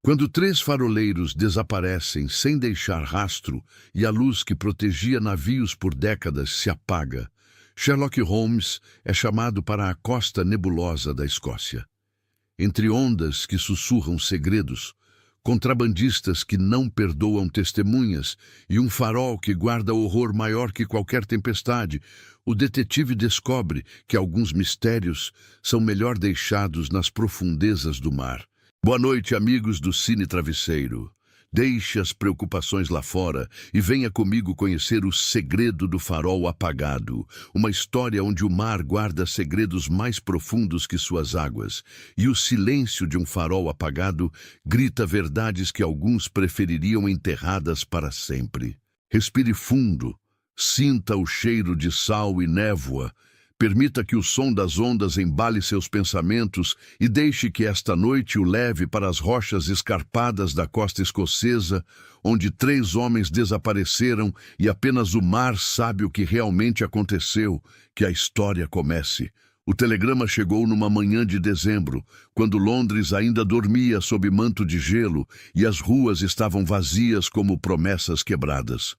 Quando três faroleiros desaparecem sem deixar rastro e a luz que protegia navios por décadas se apaga, Sherlock Holmes é chamado para a costa nebulosa da Escócia. Entre ondas que sussurram segredos, contrabandistas que não perdoam testemunhas e um farol que guarda horror maior que qualquer tempestade, o detetive descobre que alguns mistérios são melhor deixados nas profundezas do mar. Boa noite, amigos do Cine Travesseiro. Deixe as preocupações lá fora e venha comigo conhecer o segredo do farol apagado, uma história onde o mar guarda segredos mais profundos que suas águas, e o silêncio de um farol apagado grita verdades que alguns prefeririam enterradas para sempre. Respire fundo, sinta o cheiro de sal e névoa, permita que o som das ondas embale seus pensamentos e deixe que esta noite o leve para as rochas escarpadas da costa escocesa, onde três homens desapareceram e apenas o mar sabe o que realmente aconteceu. Que a história comece. O telegrama chegou numa manhã de dezembro, quando Londres ainda dormia sob manto de gelo e as ruas estavam vazias como promessas quebradas.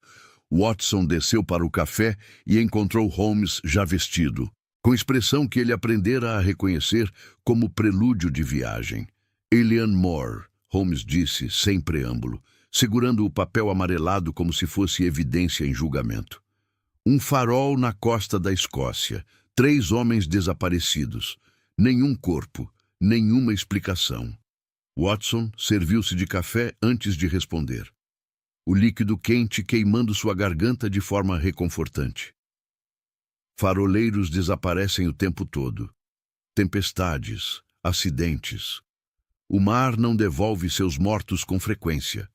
Watson desceu para o café e encontrou Holmes já vestido, com expressão que ele aprendera a reconhecer como prelúdio de viagem. Eleanor Moore, Holmes disse, sem preâmbulo, segurando o papel amarelado como se fosse evidência em julgamento. Um farol na costa da Escócia, três homens desaparecidos, nenhum corpo, nenhuma explicação. Watson serviu-se de café antes de responder, o líquido quente queimando sua garganta de forma reconfortante. Faroleiros desaparecem o tempo todo. Tempestades, acidentes. O mar não devolve seus mortos com frequência.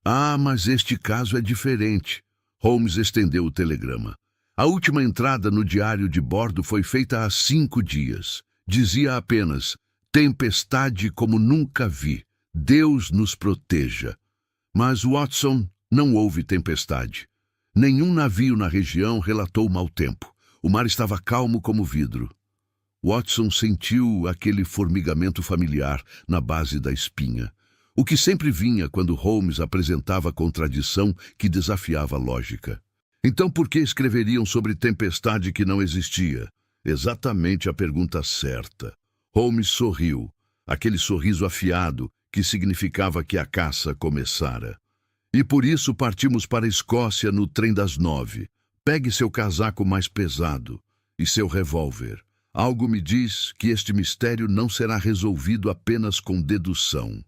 Ah, mas este caso é diferente. Holmes estendeu o telegrama. A última entrada no diário de bordo foi feita há 5 dias. Dizia apenas: tempestade como nunca vi. Deus nos proteja. Mas, Watson, não houve tempestade. Nenhum navio na região relatou mau tempo. O mar estava calmo como vidro. Watson sentiu aquele formigamento familiar na base da espinha, o que sempre vinha quando Holmes apresentava contradição que desafiava a lógica. Então por que escreveriam sobre tempestade que não existia? Exatamente a pergunta certa. Holmes sorriu, aquele sorriso afiado que significava que a caça começara. E por isso partimos para a Escócia no trem das 9. Pegue seu casaco mais pesado e seu revólver. Algo me diz que este mistério não será resolvido apenas com dedução.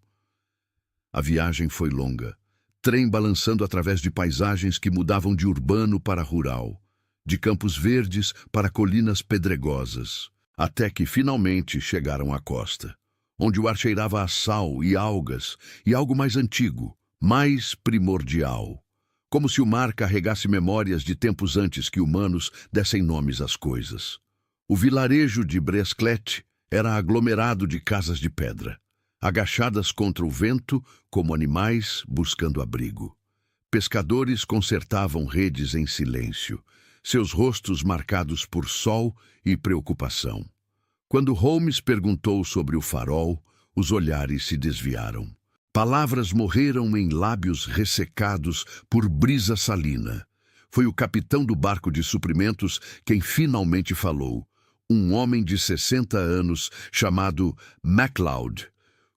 A viagem foi longa. Trem balançando através de paisagens que mudavam de urbano para rural, de campos verdes para colinas pedregosas, até que finalmente chegaram à costa, onde o ar cheirava a sal e algas e algo mais antigo, mais primordial, como se o mar carregasse memórias de tempos antes que humanos dessem nomes às coisas. O vilarejo de Bresclet era aglomerado de casas de pedra, agachadas contra o vento como animais buscando abrigo. Pescadores consertavam redes em silêncio, seus rostos marcados por sol e preocupação. Quando Holmes perguntou sobre o farol, os olhares se desviaram. Palavras morreram em lábios ressecados por brisa salina. Foi o capitão do barco de suprimentos quem finalmente falou, um homem de 60 anos chamado MacLeod,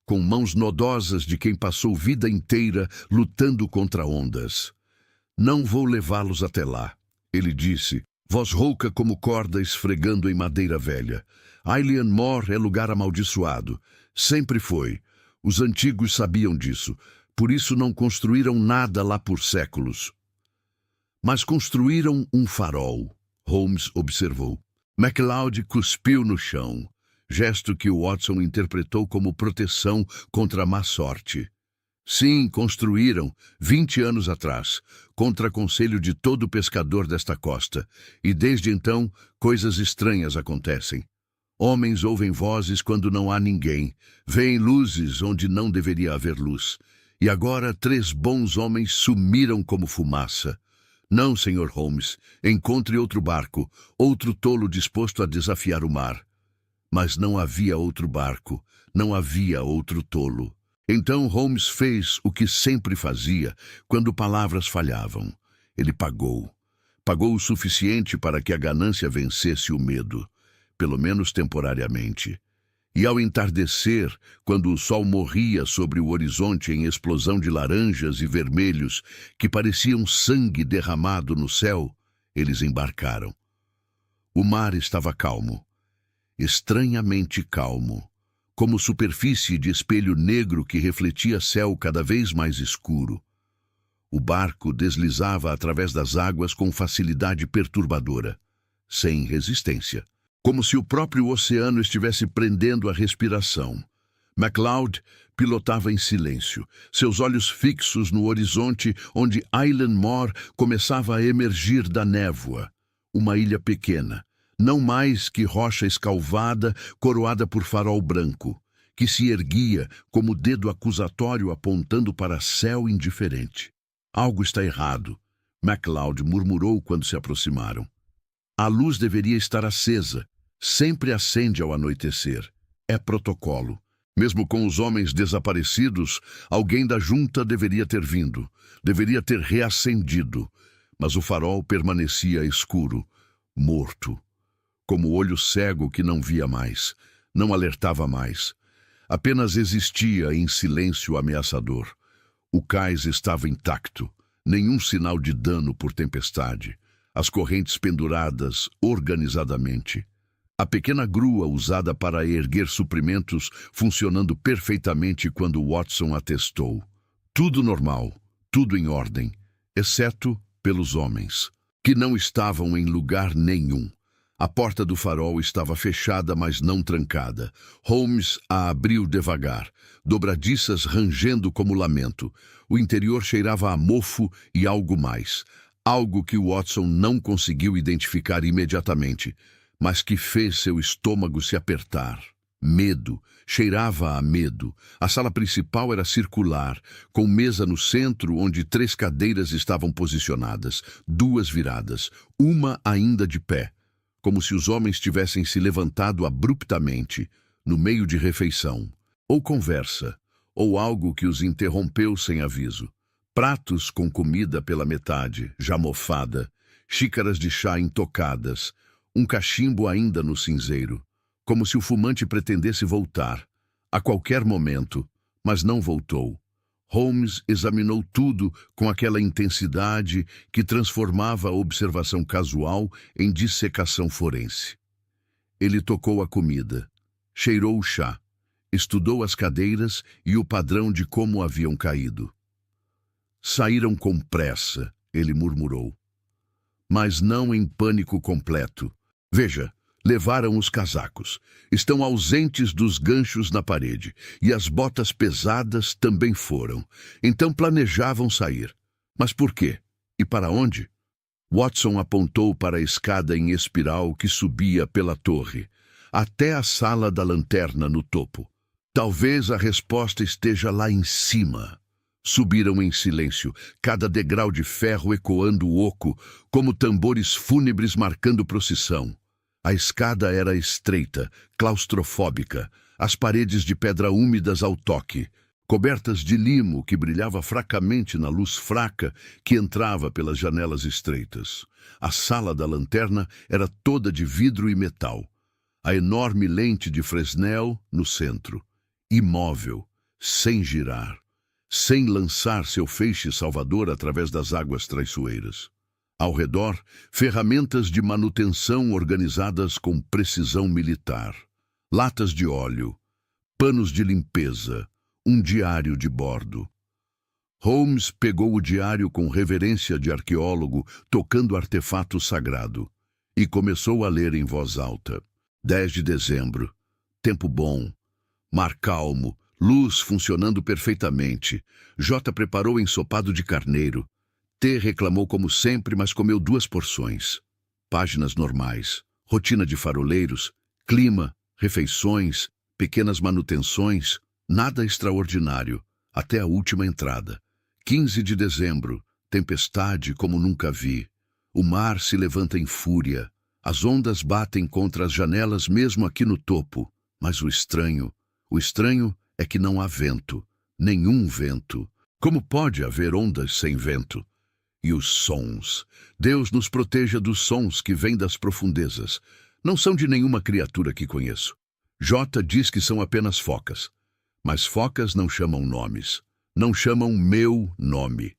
com mãos nodosas de quem passou vida inteira lutando contra ondas. Não vou levá-los até lá, ele disse, voz rouca como corda esfregando em madeira velha. Eleanor Moore é lugar amaldiçoado. Sempre foi. Os antigos sabiam disso, por isso não construíram nada lá por séculos. Mas construíram um farol, Holmes observou. MacLeod cuspiu no chão, gesto que Watson interpretou como proteção contra a má sorte. Sim, construíram, 20 anos atrás, contra conselho de todo pescador desta costa, e desde então coisas estranhas acontecem. Homens ouvem vozes quando não há ninguém, veem luzes onde não deveria haver luz. E agora 3 bons homens sumiram como fumaça. Não, Sr. Holmes, encontre outro barco, outro tolo disposto a desafiar o mar. Mas não havia outro barco, não havia outro tolo. Então Holmes fez o que sempre fazia quando palavras falhavam. Ele pagou. Pagou o suficiente para que a ganância vencesse o medo, pelo menos temporariamente. E ao entardecer, quando o sol morria sobre o horizonte em explosão de laranjas e vermelhos que pareciam sangue derramado no céu, eles embarcaram. O mar estava calmo, estranhamente calmo, como superfície de espelho negro que refletia céu cada vez mais escuro. O barco deslizava através das águas com facilidade perturbadora, sem resistência, como se o próprio oceano estivesse prendendo a respiração. MacLeod pilotava em silêncio, seus olhos fixos no horizonte onde Island Moor começava a emergir da névoa. Uma ilha pequena, não mais que rocha escalvada coroada por farol branco, que se erguia como dedo acusatório apontando para céu indiferente. Algo está errado, MacLeod murmurou quando se aproximaram. A luz deveria estar acesa. Sempre acende ao anoitecer. É protocolo. Mesmo com os homens desaparecidos, alguém da junta deveria ter vindo. Deveria ter reacendido. Mas o farol permanecia escuro, morto. Como o olho cego que não via mais, não alertava mais. Apenas existia em silêncio ameaçador. O cais estava intacto. Nenhum sinal de dano por tempestade. As correntes penduradas organizadamente. A pequena grua usada para erguer suprimentos funcionando perfeitamente quando Watson atestou. Tudo normal, tudo em ordem, exceto pelos homens, que não estavam em lugar nenhum. A porta do farol estava fechada, mas não trancada. Holmes a abriu devagar, dobradiças rangendo como lamento. O interior cheirava a mofo e algo mais. Algo que Watson não conseguiu identificar imediatamente, mas que fez seu estômago se apertar. Medo, cheirava a medo. A sala principal era circular, com mesa no centro onde 3 cadeiras estavam posicionadas, 2 viradas, uma ainda de pé, como se os homens tivessem se levantado abruptamente, no meio de refeição, ou conversa, ou algo que os interrompeu sem aviso. Pratos com comida pela metade, já mofada, xícaras de chá intocadas, um cachimbo ainda no cinzeiro, como se o fumante pretendesse voltar, a qualquer momento, mas não voltou. Holmes examinou tudo com aquela intensidade que transformava a observação casual em dissecação forense. Ele tocou a comida, cheirou o chá, estudou as cadeiras e o padrão de como haviam caído. Saíram com pressa, ele murmurou, mas não em pânico completo. Veja, levaram os casacos. Estão ausentes dos ganchos na parede, e as botas pesadas também foram. Então planejavam sair. Mas por quê? E para onde? Watson apontou para a escada em espiral que subia pela torre, até a sala da lanterna no topo. Talvez a resposta esteja lá em cima. Subiram em silêncio, cada degrau de ferro ecoando oco, como tambores fúnebres marcando procissão. A escada era estreita, claustrofóbica, as paredes de pedra úmidas ao toque, cobertas de limo que brilhava fracamente na luz fraca que entrava pelas janelas estreitas. A sala da lanterna era toda de vidro e metal. A enorme lente de Fresnel no centro, imóvel, sem girar, sem lançar seu feixe salvador através das águas traiçoeiras. Ao redor, ferramentas de manutenção organizadas com precisão militar, latas de óleo, panos de limpeza, um diário de bordo. Holmes pegou o diário com reverência de arqueólogo, tocando artefato sagrado, e começou a ler em voz alta. 10 de dezembro. Tempo bom. Mar calmo. Luz funcionando perfeitamente. J preparou ensopado de carneiro. T reclamou como sempre, mas comeu 2 porções. Páginas normais. Rotina de faroleiros. Clima. Refeições. Pequenas manutenções. Nada extraordinário. Até a última entrada. 15 de dezembro. Tempestade como nunca vi. O mar se levanta em fúria. As ondas batem contra as janelas mesmo aqui no topo. Mas o estranho é que não há vento, Nenhum vento. Como pode haver ondas sem vento? E os sons. Deus nos proteja dos sons que vêm das profundezas. Não são de nenhuma criatura que conheço. J diz que são apenas focas. Mas focas não chamam nomes. Não chamam meu nome.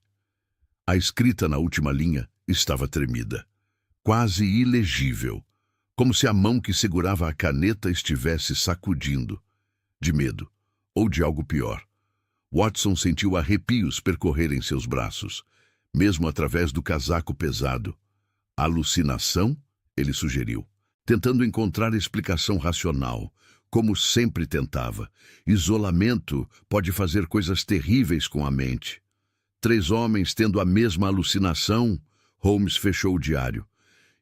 A escrita na última linha estava tremida. Quase ilegível. Como se a mão que segurava a caneta estivesse sacudindo. De medo. Ou de algo pior. Watson sentiu arrepios percorrerem seus braços, mesmo através do casaco pesado. Alucinação? Ele sugeriu, tentando encontrar explicação racional, como sempre tentava. Isolamento pode fazer coisas terríveis com a mente. 3 homens tendo a mesma alucinação. Holmes fechou o diário.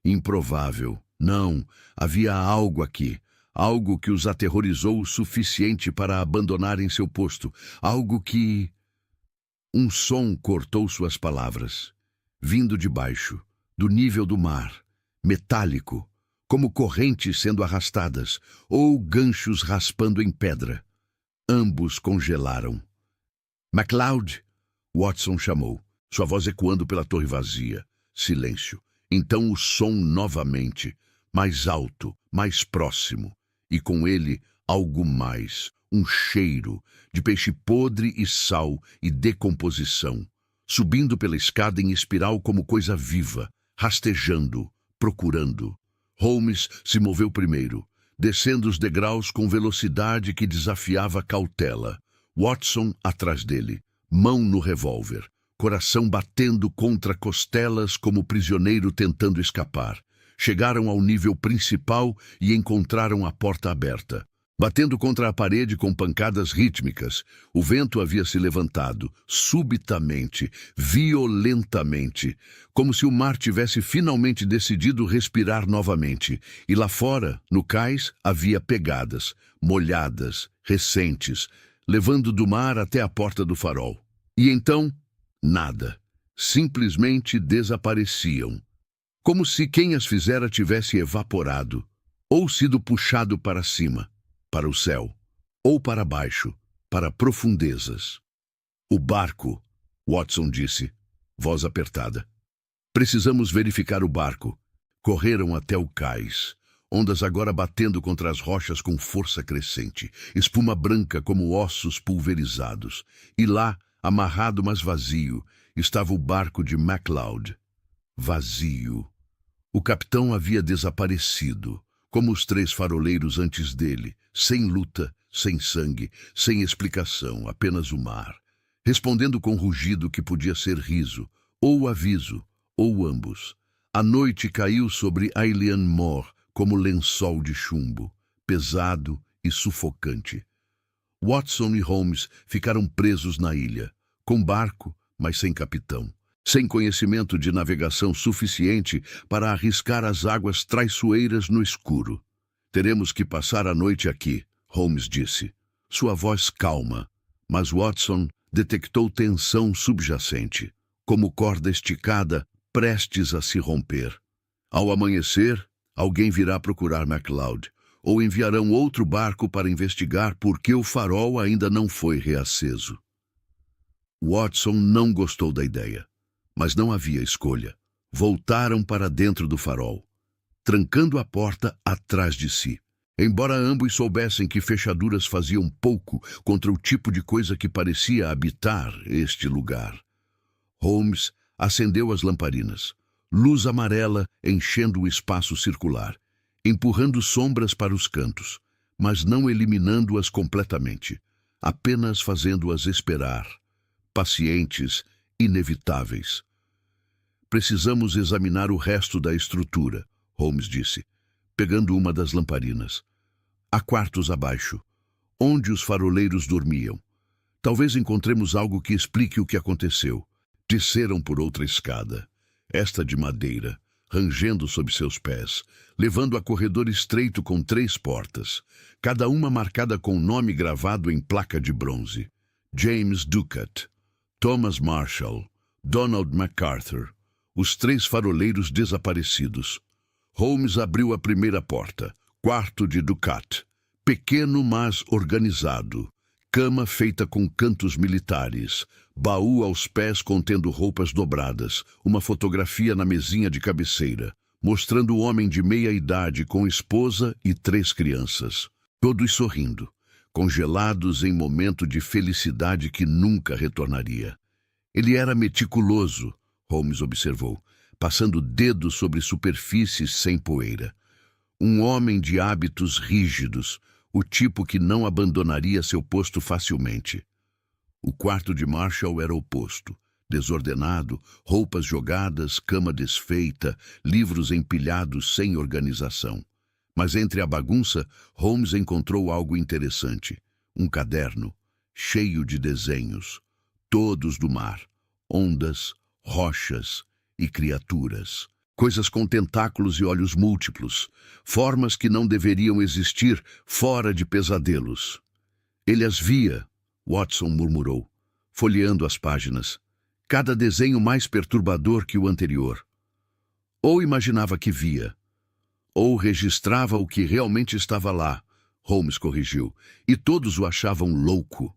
Improvável. Não, havia algo aqui. Algo que os aterrorizou o suficiente para abandonarem seu posto. Algo que... Um som cortou suas palavras. Vindo de baixo, do nível do mar. Metálico, como correntes sendo arrastadas, ou ganchos raspando em pedra. Ambos congelaram. MacLeod! Watson chamou, sua voz ecoando pela torre vazia. Silêncio. Então o som novamente, mais alto, mais próximo. E com ele, algo mais, um cheiro de peixe podre e sal e decomposição, subindo pela escada em espiral como coisa viva, rastejando, procurando. Holmes se moveu primeiro, descendo os degraus com velocidade que desafiava cautela. Watson atrás dele, mão no revólver, coração batendo contra costelas como prisioneiro tentando escapar. Chegaram ao nível principal e encontraram a porta aberta. Batendo contra a parede com pancadas rítmicas, o vento havia se levantado, subitamente, violentamente, como se o mar tivesse finalmente decidido respirar novamente. E lá fora, no cais, havia pegadas, molhadas, recentes, levando do mar até a porta do farol. E então, nada. Simplesmente desapareciam. Como se quem as fizera tivesse evaporado, ou sido puxado para cima, para o céu, ou para baixo, para profundezas. O barco, Watson disse, voz apertada. Precisamos verificar o barco. Correram até o cais, ondas agora batendo contra as rochas com força crescente, espuma branca como ossos pulverizados. E lá, amarrado mas vazio, estava o barco de MacLeod. Vazio. O capitão havia desaparecido, como os 3 faroleiros antes dele, sem luta, sem sangue, sem explicação, apenas o mar, respondendo com rugido que podia ser riso, ou aviso, ou ambos. A noite caiu sobre Ailean Mor como lençol de chumbo, pesado e sufocante. Watson e Holmes ficaram presos na ilha, com barco, mas sem capitão. Sem conhecimento de navegação suficiente para arriscar as águas traiçoeiras no escuro. Teremos que passar a noite aqui, Holmes disse. Sua voz calma, mas Watson detectou tensão subjacente, como corda esticada prestes a se romper. Ao amanhecer, alguém virá procurar MacLeod, ou enviarão outro barco para investigar por que o farol ainda não foi reaceso. Watson não gostou da ideia. Mas não havia escolha. Voltaram para dentro do farol, trancando a porta atrás de si. Embora ambos soubessem que fechaduras faziam pouco contra o tipo de coisa que parecia habitar este lugar. Holmes acendeu as lamparinas, luz amarela enchendo o espaço circular, empurrando sombras para os cantos, mas não eliminando-as completamente, apenas fazendo-as esperar, pacientes, inevitáveis. Precisamos examinar o resto da estrutura, Holmes disse, pegando uma das lamparinas. Há quartos abaixo, onde os faroleiros dormiam. Talvez encontremos algo que explique o que aconteceu. Desceram por outra escada, esta de madeira, rangendo sob seus pés, levando a corredor estreito com 3 portas, cada uma marcada com nome gravado em placa de bronze. James Ducat, Thomas Marshall, Donald MacArthur, os 3 faroleiros desaparecidos. Holmes abriu a primeira porta, quarto de Ducat, pequeno mas organizado, Cama feita com cantos militares, baú aos pés contendo roupas dobradas, uma fotografia na mesinha de cabeceira, mostrando o homem de meia idade com esposa e 3 crianças, todos sorrindo, congelados em momento de felicidade que nunca retornaria. Ele era meticuloso, Holmes observou, passando dedos sobre superfícies sem poeira. Um homem de hábitos rígidos, o tipo que não abandonaria seu posto facilmente. O quarto de Marshall era o oposto. Desordenado, roupas jogadas, cama desfeita, livros empilhados sem organização. Mas entre a bagunça, Holmes encontrou algo interessante. Um caderno, cheio de desenhos, todos do mar, ondas, rochas e criaturas. Coisas com tentáculos e olhos múltiplos, formas que não deveriam existir fora de pesadelos. Ele as via, Watson murmurou, folheando as páginas, cada desenho mais perturbador que o anterior. Ou imaginava que via, ou registrava o que realmente estava lá, Holmes corrigiu, e todos o achavam louco.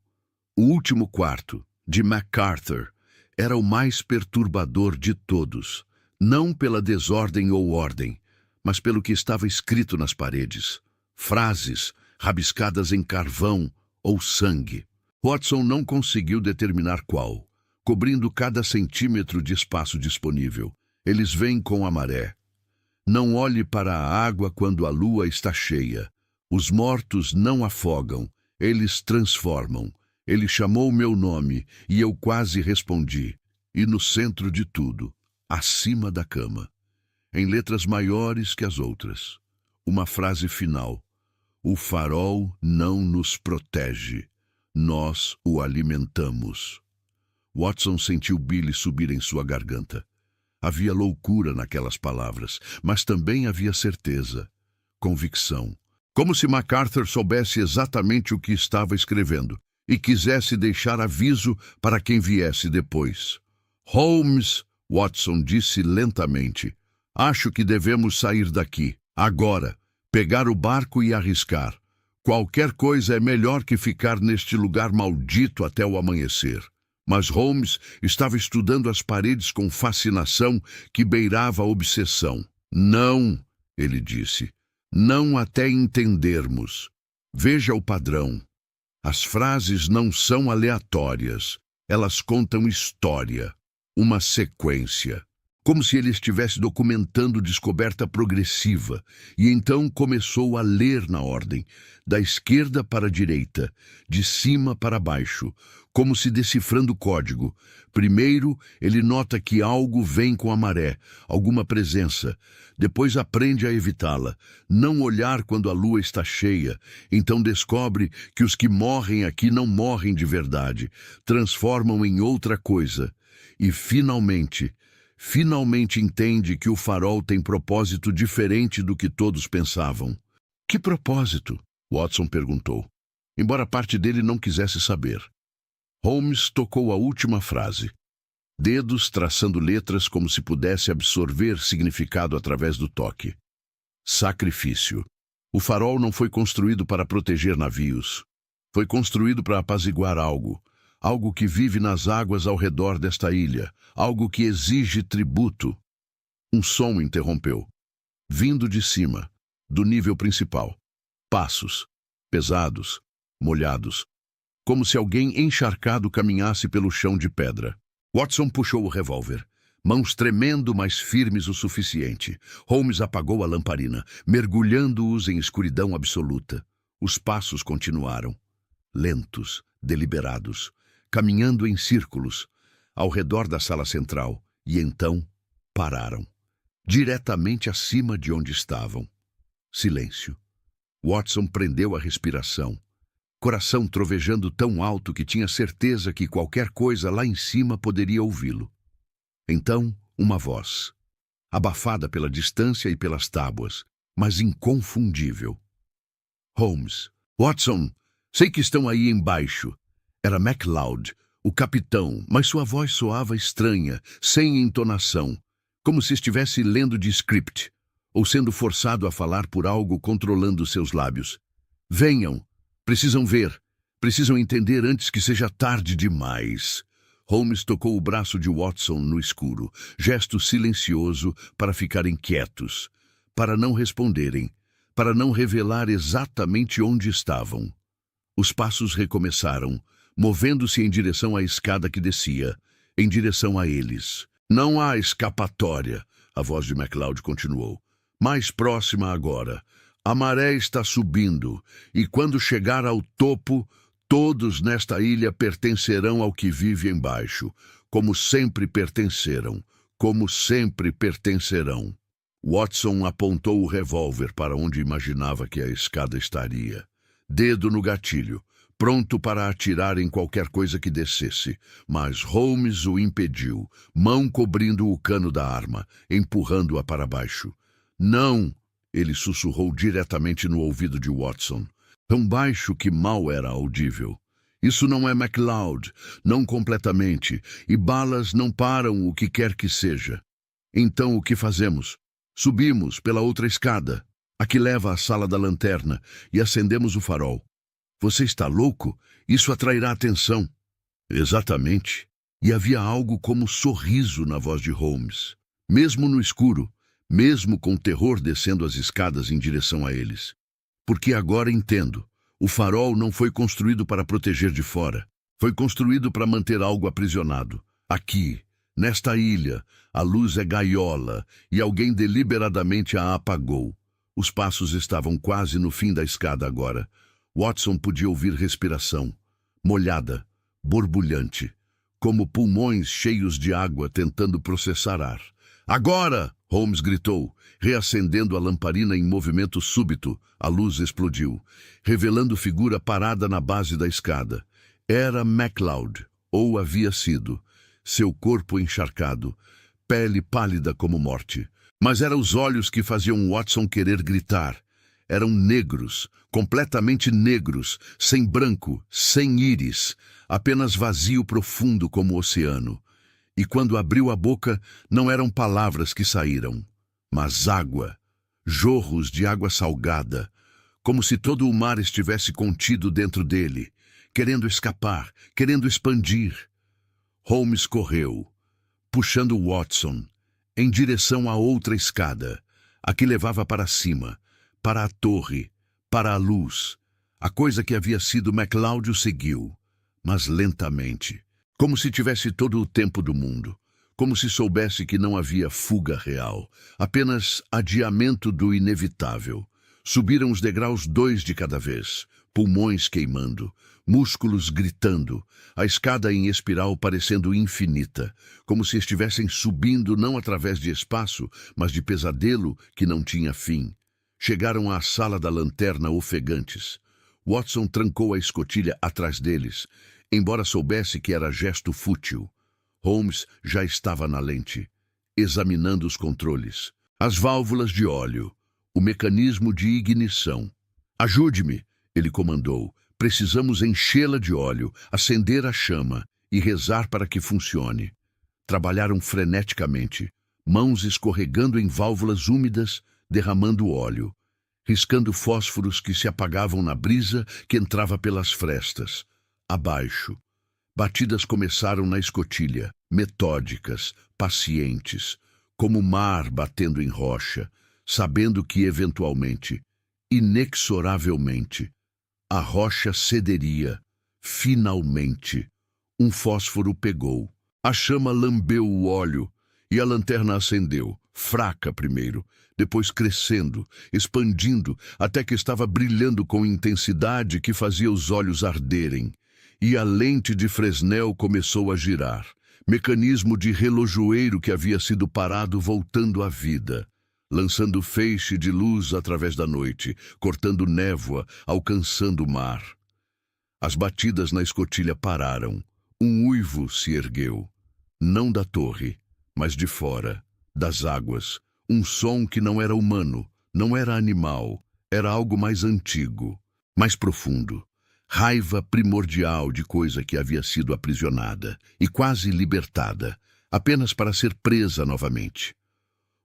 O último quarto, de MacArthur, era o mais perturbador de todos. Não pela desordem ou ordem, mas pelo que estava escrito nas paredes. Frases rabiscadas em carvão ou sangue. Watson não conseguiu determinar qual, cobrindo cada centímetro de espaço disponível. Eles vêm com a maré. Não olhe para a água quando a lua está cheia. Os mortos não afogam, eles transformam. Ele chamou meu nome e eu quase respondi. E no centro de tudo, acima da cama, em letras maiores que as outras, uma frase final: o farol não nos protege, nós o alimentamos. Watson sentiu Billy subir em sua garganta. Havia loucura naquelas palavras, mas também havia certeza, convicção. Como se MacArthur soubesse exatamente o que estava escrevendo e quisesse deixar aviso para quem viesse depois. Holmes, Watson disse lentamente, acho que devemos sair daqui, agora, pegar o barco e arriscar. Qualquer coisa é melhor que ficar neste lugar maldito até o amanhecer. Mas Holmes estava estudando as paredes com fascinação que beirava a obsessão. Não, ele disse, não até entendermos. Veja o padrão. As frases não são aleatórias, elas contam história. Uma sequência, como se ele estivesse documentando descoberta progressiva, e então começou a ler na ordem, da esquerda para a direita, de cima para baixo, como se decifrando código. Primeiro, ele nota que algo vem com a maré, alguma presença. Depois aprende a evitá-la, não olhar quando a lua está cheia. Então descobre que os que morrem aqui não morrem de verdade, transformam em outra coisa. E finalmente entende que o farol tem propósito diferente do que todos pensavam. Que propósito? Watson perguntou, embora parte dele não quisesse saber. Holmes tocou a última frase. Dedos traçando letras como se pudesse absorver significado através do toque. Sacrifício. O farol não foi construído para proteger navios. Foi construído para apaziguar algo. Algo que vive nas águas ao redor desta ilha. Algo que exige tributo. Um som interrompeu. Vindo de cima, do nível principal. Passos. Pesados. Molhados. Como se alguém encharcado caminhasse pelo chão de pedra. Watson puxou o revólver. Mãos tremendo, mas firmes o suficiente. Holmes apagou a lamparina, mergulhando-os em escuridão absoluta. Os passos continuaram. Lentos, deliberados. Caminhando em círculos, ao redor da sala central, e então pararam, diretamente acima de onde estavam. Silêncio. Watson prendeu a respiração, coração trovejando tão alto que tinha certeza que qualquer coisa lá em cima poderia ouvi-lo. Então, uma voz, abafada pela distância e pelas tábuas, mas inconfundível. Holmes. Watson, sei que estão aí embaixo. Era MacLeod, o capitão, mas sua voz soava estranha, sem entonação, como se estivesse lendo de script, ou sendo forçado a falar por algo controlando seus lábios. Venham, precisam ver, Precisam entender antes que seja tarde demais. Holmes tocou o braço de Watson no escuro, gesto silencioso para ficarem quietos, para não responderem, para não revelar exatamente onde estavam. Os passos recomeçaram, movendo-se em direção à escada que descia, em direção a eles. Não há escapatória, a voz de MacLeod continuou. Mais próxima agora. A maré está subindo, e quando chegar ao topo, todos nesta ilha pertencerão ao que vive embaixo, como sempre pertenceram, como sempre pertencerão. Watson apontou o revólver para onde imaginava que a escada estaria. Dedo no gatilho, pronto para atirar em qualquer coisa que descesse, mas Holmes o impediu, mão cobrindo o cano da arma, empurrando-a para baixo. Não! Ele sussurrou diretamente no ouvido de Watson, tão baixo que mal era audível. Isso não é MacLeod, não completamente, e balas não param o que quer que seja. Então o que fazemos? Subimos pela outra escada, a que leva à sala da lanterna, e acendemos o farol. Você está louco? Isso atrairá atenção. Exatamente. E havia algo como sorriso na voz de Holmes. Mesmo no escuro, mesmo com terror descendo as escadas em direção a eles. Porque agora entendo. O farol não foi construído para proteger de fora. Foi construído para manter algo aprisionado. Aqui, nesta ilha, a luz é gaiola e alguém deliberadamente a apagou. Os passos estavam quase no fim da escada agora. Watson podia ouvir respiração, molhada, borbulhante, como pulmões cheios de água tentando processar ar. Agora! Holmes gritou, reacendendo a lamparina em movimento súbito. A luz explodiu, revelando figura parada na base da escada. Era MacLeod, ou havia sido. Seu corpo encharcado, pele pálida como morte. Mas eram os olhos que faziam Watson querer gritar. Eram negros, completamente negros, sem branco, sem íris, apenas vazio profundo como o oceano. E quando abriu a boca, não eram palavras que saíram, mas água, jorros de água salgada, como se todo o mar estivesse contido dentro dele, querendo escapar, querendo expandir. Holmes correu, puxando Watson, em direção à outra escada, a que levava para cima, para a torre, para a luz. A coisa que havia sido MacLeod o seguiu, mas lentamente, como se tivesse todo o tempo do mundo, como se soubesse que não havia fuga real, apenas adiamento do inevitável. Subiram os degraus 2 de cada vez, pulmões queimando, músculos gritando, a escada em espiral parecendo infinita, como se estivessem subindo não através de espaço, mas de pesadelo que não tinha fim. Chegaram à sala da lanterna ofegantes. Watson trancou a escotilha atrás deles, embora soubesse que era gesto fútil. Holmes já estava na lente, examinando os controles, as válvulas de óleo, o mecanismo de ignição. Ajude-me, ele comandou. Precisamos enchê-la de óleo, acender a chama e rezar para que funcione. Trabalharam freneticamente, mãos escorregando em válvulas úmidas, derramando óleo, riscando fósforos que se apagavam na brisa que entrava pelas frestas. Abaixo. Batidas começaram na escotilha, metódicas, pacientes, como o mar batendo em rocha, sabendo que eventualmente, inexoravelmente, a rocha cederia. Finalmente, um fósforo pegou. A chama lambeu o óleo e a lanterna acendeu, fraca primeiro, depois crescendo, expandindo, até que estava brilhando com intensidade que fazia os olhos arderem. E a lente de Fresnel começou a girar, mecanismo de relojoeiro que havia sido parado voltando à vida, lançando feixe de luz através da noite, cortando névoa, alcançando o mar. As batidas na escotilha pararam. Um uivo se ergueu, não da torre, mas de fora, das águas. Um som que não era humano, não era animal, era algo mais antigo, mais profundo. Raiva primordial de coisa que havia sido aprisionada e quase libertada, apenas para ser presa novamente.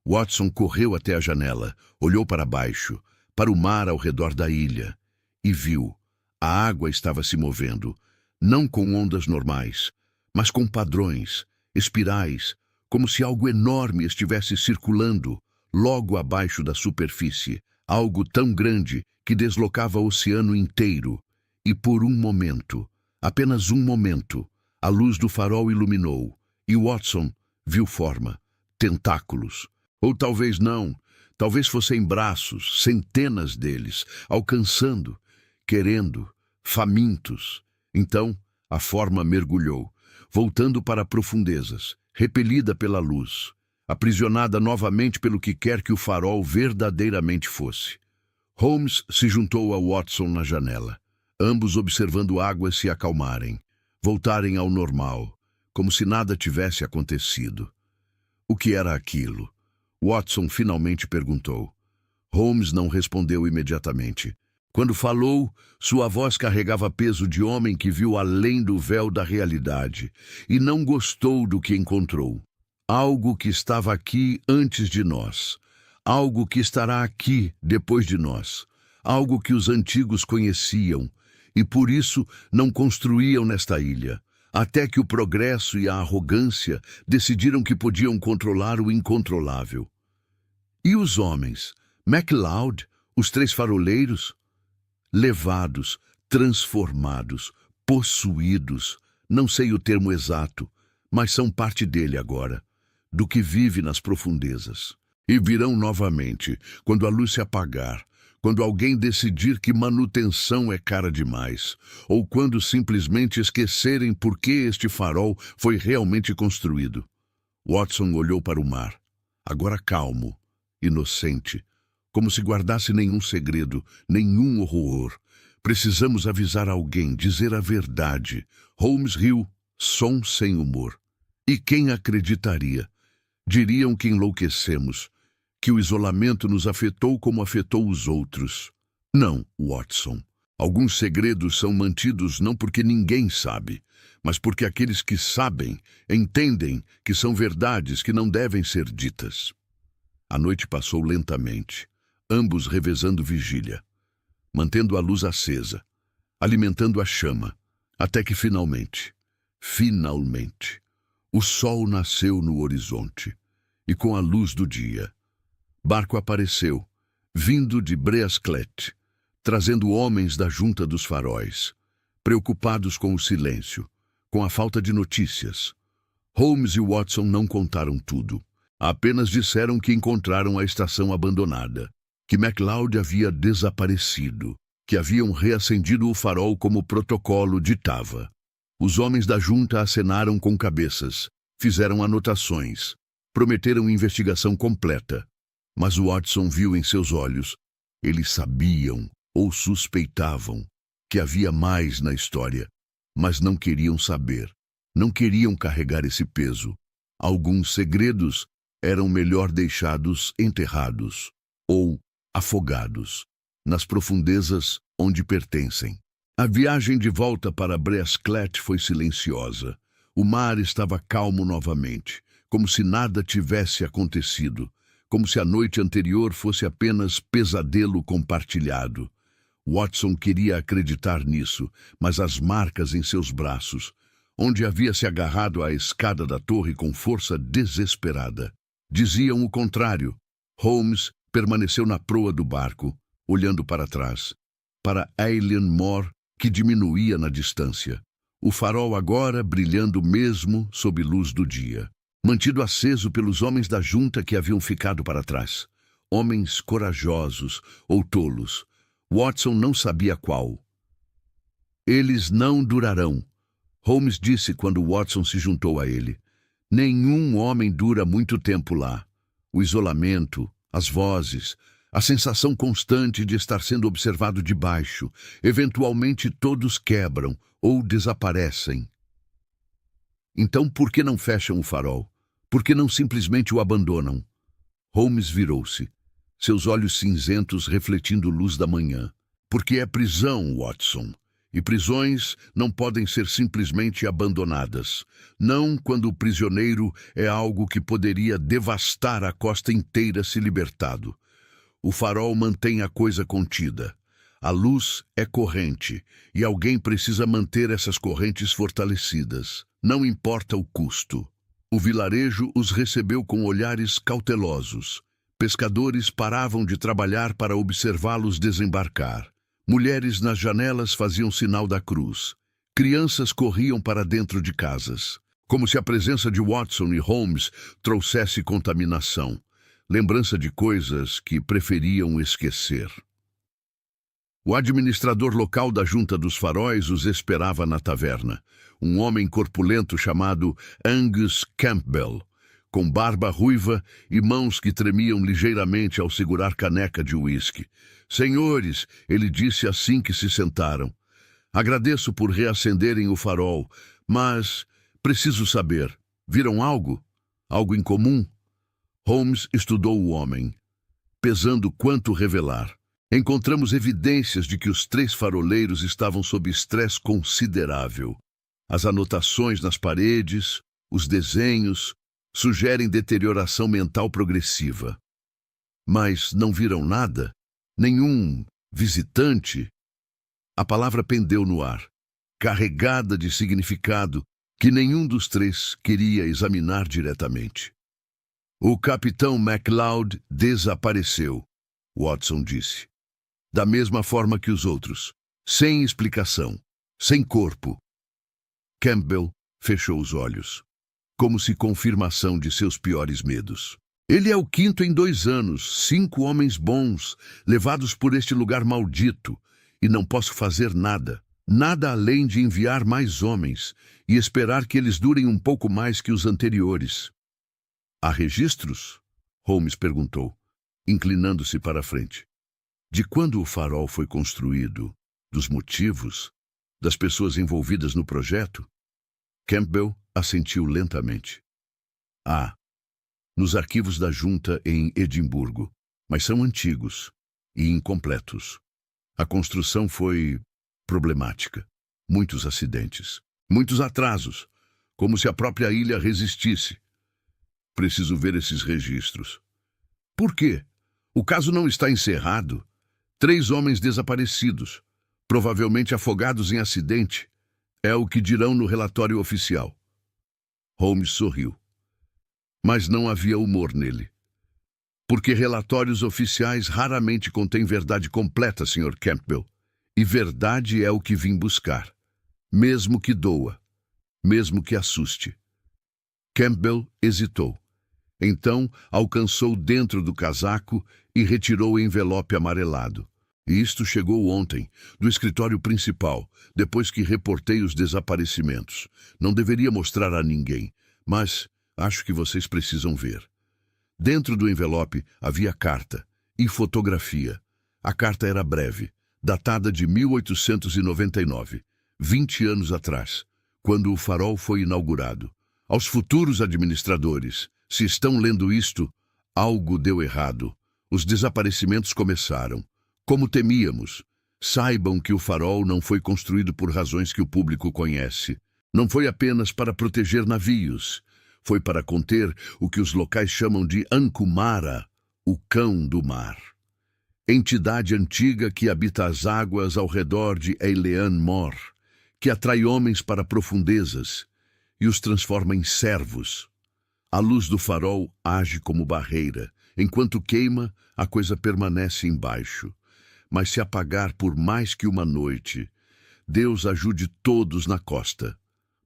Watson correu até a janela, olhou para baixo, para o mar ao redor da ilha, e viu, A água estava se movendo, não com ondas normais, mas com padrões, espirais, como se algo enorme estivesse circulando logo abaixo da superfície, algo tão grande que deslocava o oceano inteiro. E por um momento, apenas um momento, a luz do farol iluminou, e Watson viu forma, tentáculos. Ou talvez não, talvez fossem braços, centenas deles, alcançando, querendo, famintos. Então, a forma mergulhou, voltando para profundezas, repelida pela luz, aprisionada novamente pelo que quer que o farol verdadeiramente fosse. Holmes se juntou a Watson na janela, ambos observando águas se acalmarem, voltarem ao normal, como se nada tivesse acontecido. O que era aquilo? Watson finalmente perguntou. Holmes não respondeu imediatamente. Quando falou, sua voz carregava peso de homem que viu além do véu da realidade e não gostou do que encontrou. Algo que estava aqui antes de nós. Algo que estará aqui depois de nós. Algo que os antigos conheciam e por isso não construíam nesta ilha, até que o progresso e a arrogância decidiram que podiam controlar o incontrolável. E os homens? MacLeod, os três faroleiros? Levados, transformados, possuídos, não sei o termo exato, mas são parte dele agora, do que vive nas profundezas. E virão novamente, quando a luz se apagar, quando alguém decidir que manutenção é cara demais, ou quando simplesmente esquecerem por que este farol foi realmente construído. Watson olhou para o mar, agora calmo, inocente, como se guardasse nenhum segredo, nenhum horror. Precisamos avisar alguém, dizer a verdade. Holmes riu, som sem humor. E quem acreditaria? Diriam que enlouquecemos, que o isolamento nos afetou como afetou os outros. Não, Watson. Alguns segredos são mantidos não porque ninguém sabe, mas porque aqueles que sabem entendem que são verdades que não devem ser ditas. A noite passou lentamente, ambos revezando vigília, mantendo a luz acesa, alimentando a chama, até que finalmente, o sol nasceu no horizonte, e com a luz do dia, barco apareceu, vindo de Breasclete, trazendo homens da junta dos faróis, preocupados com o silêncio, com a falta de notícias. Holmes e Watson não contaram tudo, apenas disseram que encontraram a estação abandonada, que MacLeod havia desaparecido, que haviam reacendido o farol como o protocolo ditava. Os homens da junta acenaram com cabeças, fizeram anotações, prometeram investigação completa. Mas Watson viu em seus olhos, eles sabiam ou suspeitavam que havia mais na história, mas não queriam saber, não queriam carregar esse peso. Alguns segredos eram melhor deixados enterrados ou afogados nas profundezas onde pertencem. A viagem de volta para Breasclete foi silenciosa. O mar estava calmo novamente, como se nada tivesse acontecido, como se a noite anterior fosse apenas pesadelo compartilhado. Watson queria acreditar nisso, mas as marcas em seus braços, onde havia se agarrado à escada da torre com força desesperada, diziam o contrário. Holmes permaneceu na proa do barco, olhando para trás, para Eilean Mor, que diminuía na distância. O farol agora brilhando mesmo sob luz do dia, mantido aceso pelos homens da junta que haviam ficado para trás. Homens corajosos ou tolos. Watson não sabia qual. Eles não durarão, Holmes disse quando Watson se juntou a ele. Nenhum homem dura muito tempo lá. O isolamento, as vozes, a sensação constante de estar sendo observado de baixo. Eventualmente todos quebram ou desaparecem. Então por que não fecham o farol? Por que não simplesmente o abandonam? Holmes virou-se, seus olhos cinzentos refletindo luz da manhã. Porque é prisão, Watson. E prisões não podem ser simplesmente abandonadas. Não quando o prisioneiro é algo que poderia devastar a costa inteira se libertado. O farol mantém a coisa contida. A luz é corrente, e alguém precisa manter essas correntes fortalecidas. Não importa o custo. O vilarejo os recebeu com olhares cautelosos. Pescadores paravam de trabalhar para observá-los desembarcar. Mulheres nas janelas faziam sinal da cruz. Crianças corriam para dentro de casas, como se a presença de Watson e Holmes trouxesse contaminação, lembrança de coisas que preferiam esquecer. O administrador local da Junta dos Faróis os esperava na taverna, um homem corpulento chamado Angus Campbell, com barba ruiva e mãos que tremiam ligeiramente ao segurar caneca de uísque. "Senhores", ele disse assim que se sentaram, "agradeço por reacenderem o farol, mas preciso saber, viram algo? Algo em comum?" Holmes estudou o homem, pesando quanto revelar. Encontramos evidências de que os 3 faroleiros estavam sob estresse considerável. As anotações nas paredes, os desenhos, sugerem deterioração mental progressiva. Mas não viram nada? Nenhum visitante? A palavra pendeu no ar, carregada de significado que nenhum dos 3 queria examinar diretamente. "O capitão MacLeod desapareceu", Watson disse. "Da mesma forma que os outros, sem explicação, sem corpo." Campbell fechou os olhos, como se confirmação de seus piores medos. "Ele é o 5º em 2 anos, 5 homens bons, levados por este lugar maldito, e não posso fazer nada, nada além de enviar mais homens e esperar que eles durem um pouco mais que os anteriores." "Há registros?" Holmes perguntou, inclinando-se para a frente. "De quando o farol foi construído? Dos motivos? Das pessoas envolvidas no projeto?" Campbell assentiu lentamente. "Ah, nos arquivos da junta em Edimburgo, mas são antigos e incompletos. A construção foi problemática. Muitos acidentes, muitos atrasos, como se a própria ilha resistisse. Preciso ver esses registros." "Por quê? O caso não está encerrado. 3 homens desaparecidos, provavelmente afogados em acidente. É o que dirão no relatório oficial." Holmes sorriu. Mas não havia humor nele. "Porque relatórios oficiais raramente contêm verdade completa, Sr. Campbell. E verdade é o que vim buscar. Mesmo que doa. Mesmo que assuste." Campbell hesitou. Então alcançou dentro do casaco e retirou o envelope amarelado. "E isto chegou ontem, do escritório principal, depois que reportei os desaparecimentos. Não deveria mostrar a ninguém, mas acho que vocês precisam ver." Dentro do envelope havia carta e fotografia. A carta era breve, datada de 1899, 20 anos atrás, quando o farol foi inaugurado. "Aos futuros administradores, se estão lendo isto, algo deu errado. Os desaparecimentos começaram. Como temíamos, saibam que o farol não foi construído por razões que o público conhece. Não foi apenas para proteger navios. Foi para conter o que os locais chamam de Ancumara, o cão do mar. Entidade antiga que habita as águas ao redor de Eilean Mor, que atrai homens para profundezas e os transforma em servos. A luz do farol age como barreira. Enquanto queima, a coisa permanece embaixo. Mas se apagar por mais que uma noite, Deus ajude todos na costa.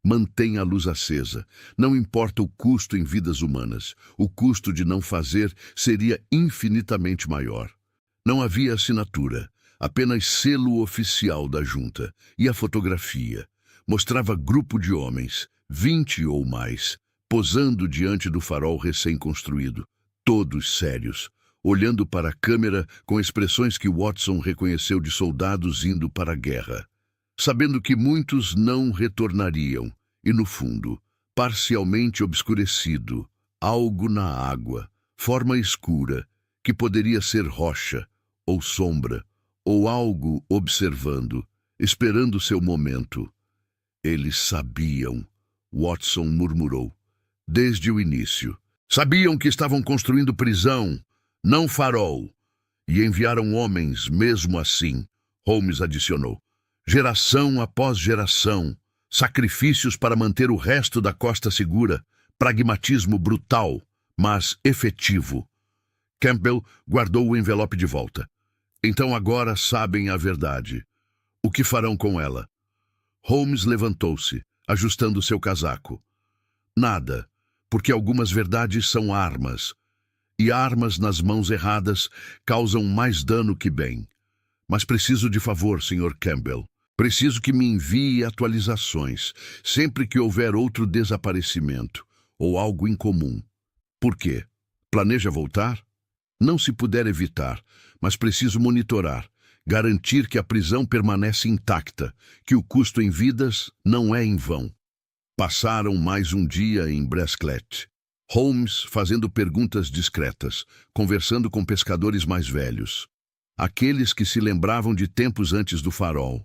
Mantenha a luz acesa. Não importa o custo em vidas humanas. O custo de não fazer seria infinitamente maior." Não havia assinatura, apenas selo oficial da junta. E a fotografia mostrava grupo de homens, 20 ou mais, posando diante do farol recém-construído, todos sérios, olhando para a câmera com expressões que Watson reconheceu de soldados indo para a guerra, sabendo que muitos não retornariam, e no fundo, parcialmente obscurecido, algo na água, forma escura, que poderia ser rocha, ou sombra, ou algo observando, esperando seu momento. "Eles sabiam", Watson murmurou, "desde o início. Sabiam que estavam construindo prisão, não farol, e enviaram homens mesmo assim, Holmes adicionou. Geração após geração, sacrifícios para manter o resto da costa segura, pragmatismo brutal, mas efetivo. Campbell guardou o envelope de volta. Então agora sabem a verdade. O que farão com ela? Holmes levantou-se, ajustando seu casaco. Nada, porque algumas verdades são armas, e armas nas mãos erradas causam mais dano que bem. Mas preciso de favor, Sr. Campbell. Preciso que me envie atualizações sempre que houver outro desaparecimento ou algo incomum. Por quê? Planeja voltar? Não se puder evitar, mas preciso monitorar, garantir que a prisão permanece intacta, que o custo em vidas não é em vão. Passaram mais um dia em Brasclet. Holmes fazendo perguntas discretas, conversando com pescadores mais velhos. Aqueles que se lembravam de tempos antes do farol,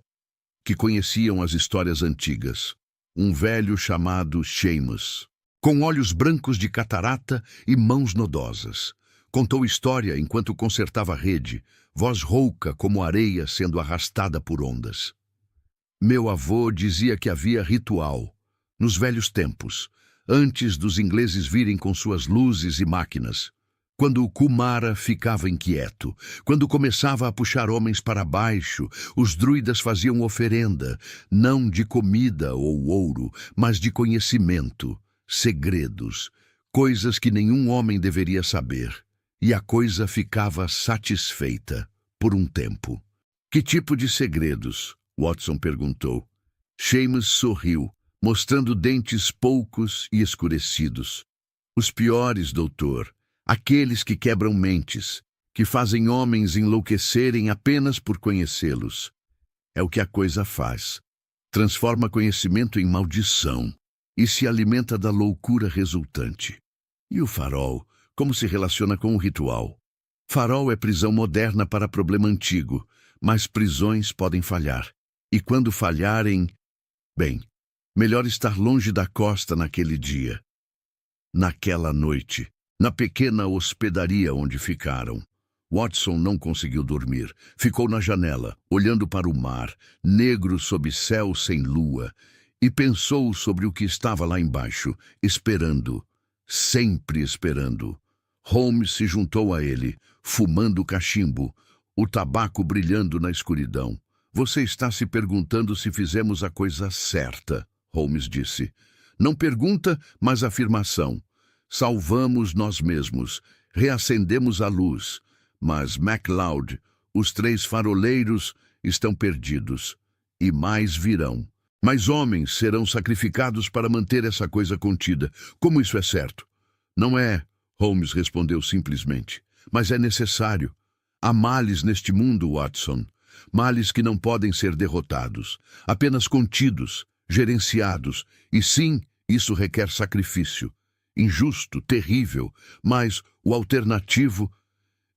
que conheciam as histórias antigas. Um velho chamado Seamus, com olhos brancos de catarata e mãos nodosas. Contou história enquanto consertava a rede, voz rouca como areia sendo arrastada por ondas. Meu avô dizia que havia ritual, nos velhos tempos, antes dos ingleses virem com suas luzes e máquinas. Quando o Kumara ficava inquieto, quando começava a puxar homens para baixo, os druidas faziam oferenda, não de comida ou ouro, mas de conhecimento, segredos, coisas que nenhum homem deveria saber. E a coisa ficava satisfeita, por um tempo. Que tipo de segredos? Watson perguntou. Seamus sorriu, mostrando dentes poucos e escurecidos. Os piores, doutor. Aqueles que quebram mentes, que fazem homens enlouquecerem apenas por conhecê-los. É o que a coisa faz. Transforma conhecimento em maldição e se alimenta da loucura resultante. E o farol, como se relaciona com o ritual? Farol é prisão moderna para problema antigo, mas prisões podem falhar. E quando falharem, bem, melhor estar longe da costa naquele dia. Naquela noite. Na pequena hospedaria onde ficaram, Watson não conseguiu dormir. Ficou na janela, olhando para o mar, negro sob céu sem lua, e pensou sobre o que estava lá embaixo, esperando, sempre esperando. Holmes se juntou a ele, fumando cachimbo, o tabaco brilhando na escuridão. Você está se perguntando se fizemos a coisa certa, Holmes disse. Não pergunta, mas afirmação. Salvamos nós mesmos, reacendemos a luz, mas MacLeod, os 3 faroleiros, estão perdidos. E mais virão. Mais homens serão sacrificados para manter essa coisa contida. Como isso é certo? Não é, Holmes respondeu simplesmente, mas é necessário. Há males neste mundo, Watson. Males que não podem ser derrotados, apenas contidos, gerenciados. E sim, isso requer sacrifício. Injusto, terrível, mas o alternativo...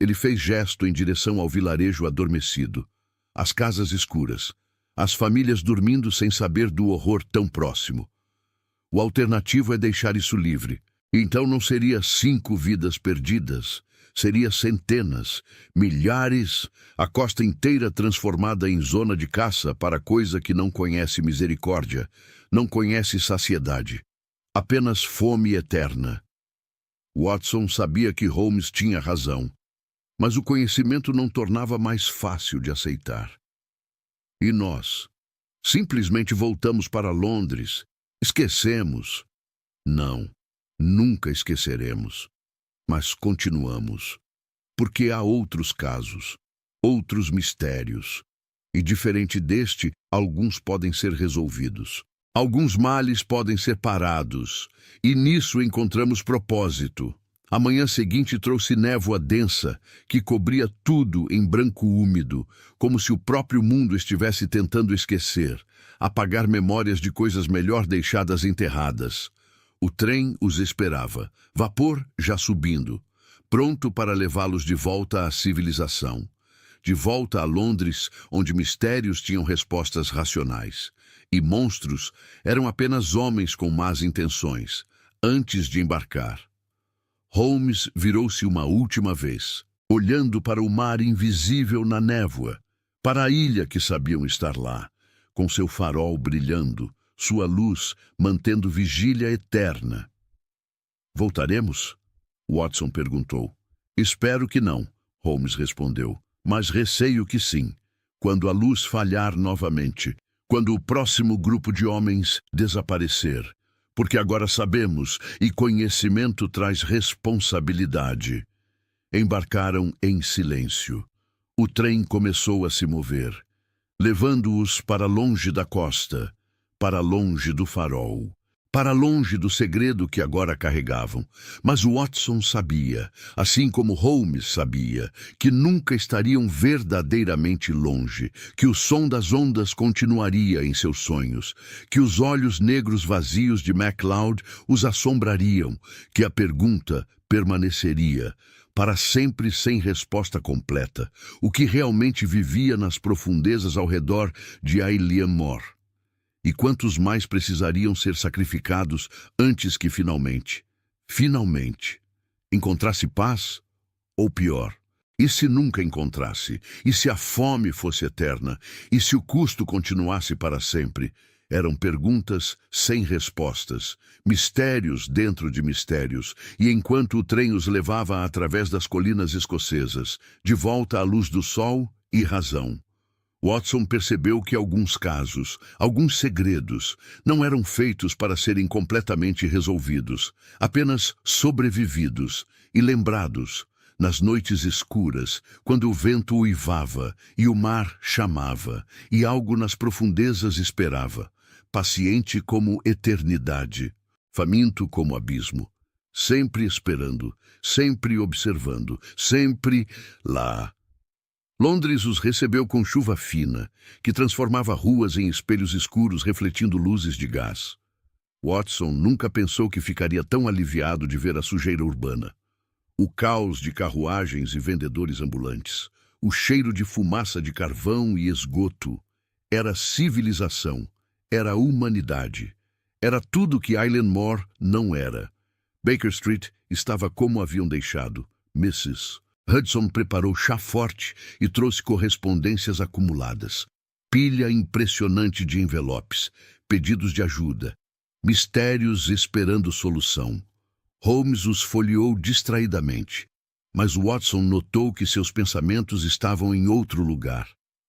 Ele fez gesto em direção ao vilarejo adormecido. As casas escuras. As famílias dormindo sem saber do horror tão próximo. O alternativo é deixar isso livre. Então não seria 5 vidas perdidas. Seria centenas, milhares, a costa inteira transformada em zona de caça para coisa que não conhece misericórdia, não conhece saciedade. Apenas fome eterna. Watson sabia que Holmes tinha razão, mas o conhecimento não tornava mais fácil de aceitar. E nós? Simplesmente voltamos para Londres. Esquecemos. Não, nunca esqueceremos. Mas continuamos. Porque há outros casos, outros mistérios. E diferente deste, alguns podem ser resolvidos. Alguns males podem ser parados, e nisso encontramos propósito. A manhã seguinte trouxe névoa densa, que cobria tudo em branco úmido, como se o próprio mundo estivesse tentando esquecer, apagar memórias de coisas melhor deixadas enterradas. O trem os esperava, vapor já subindo, pronto para levá-los de volta à civilização. De volta a Londres, onde mistérios tinham respostas racionais. E monstros eram apenas homens com más intenções, antes de embarcar. Holmes virou-se uma última vez, olhando para o mar invisível na névoa, para a ilha que sabiam estar lá, com seu farol brilhando, sua luz mantendo vigília eterna. Voltaremos? Watson perguntou. Espero que não, Holmes respondeu, mas receio que sim, quando a luz falhar novamente, quando o próximo grupo de homens desaparecer, porque agora sabemos e conhecimento traz responsabilidade. Embarcaram em silêncio. O trem começou a se mover, levando-os para longe da costa, para longe do farol, para longe do segredo que agora carregavam. Mas Watson sabia, assim como Holmes sabia, que nunca estariam verdadeiramente longe, que o som das ondas continuaria em seus sonhos, que os olhos negros vazios de MacLeod os assombrariam, que a pergunta permaneceria, para sempre sem resposta completa, o que realmente vivia nas profundezas ao redor de Ailean Mor. E quantos mais precisariam ser sacrificados antes que finalmente, encontrasse paz? Ou pior, e se nunca encontrasse? E se a fome fosse eterna? E se o custo continuasse para sempre? Eram perguntas sem respostas, mistérios dentro de mistérios, e enquanto o trem os levava através das colinas escocesas, de volta à luz do sol e razão, Watson percebeu que alguns casos, alguns segredos, não eram feitos para serem completamente resolvidos, apenas sobrevividos e lembrados nas noites escuras, quando o vento uivava e o mar chamava e algo nas profundezas esperava, paciente como eternidade, faminto como abismo, sempre esperando, sempre observando, sempre lá. Londres os recebeu com chuva fina, que transformava ruas em espelhos escuros refletindo luzes de gás. Watson nunca pensou que ficaria tão aliviado de ver a sujeira urbana. O caos de carruagens e vendedores ambulantes, o cheiro de fumaça de carvão e esgoto. Era civilização, era humanidade. Era tudo que Ailean Mor não era. Baker Street estava como haviam deixado. Mrs. Hudson preparou chá forte e trouxe correspondências acumuladas. Pilha impressionante de envelopes, pedidos de ajuda, mistérios esperando solução. Holmes os folheou distraidamente, mas Watson notou que seus pensamentos estavam em outro lugar,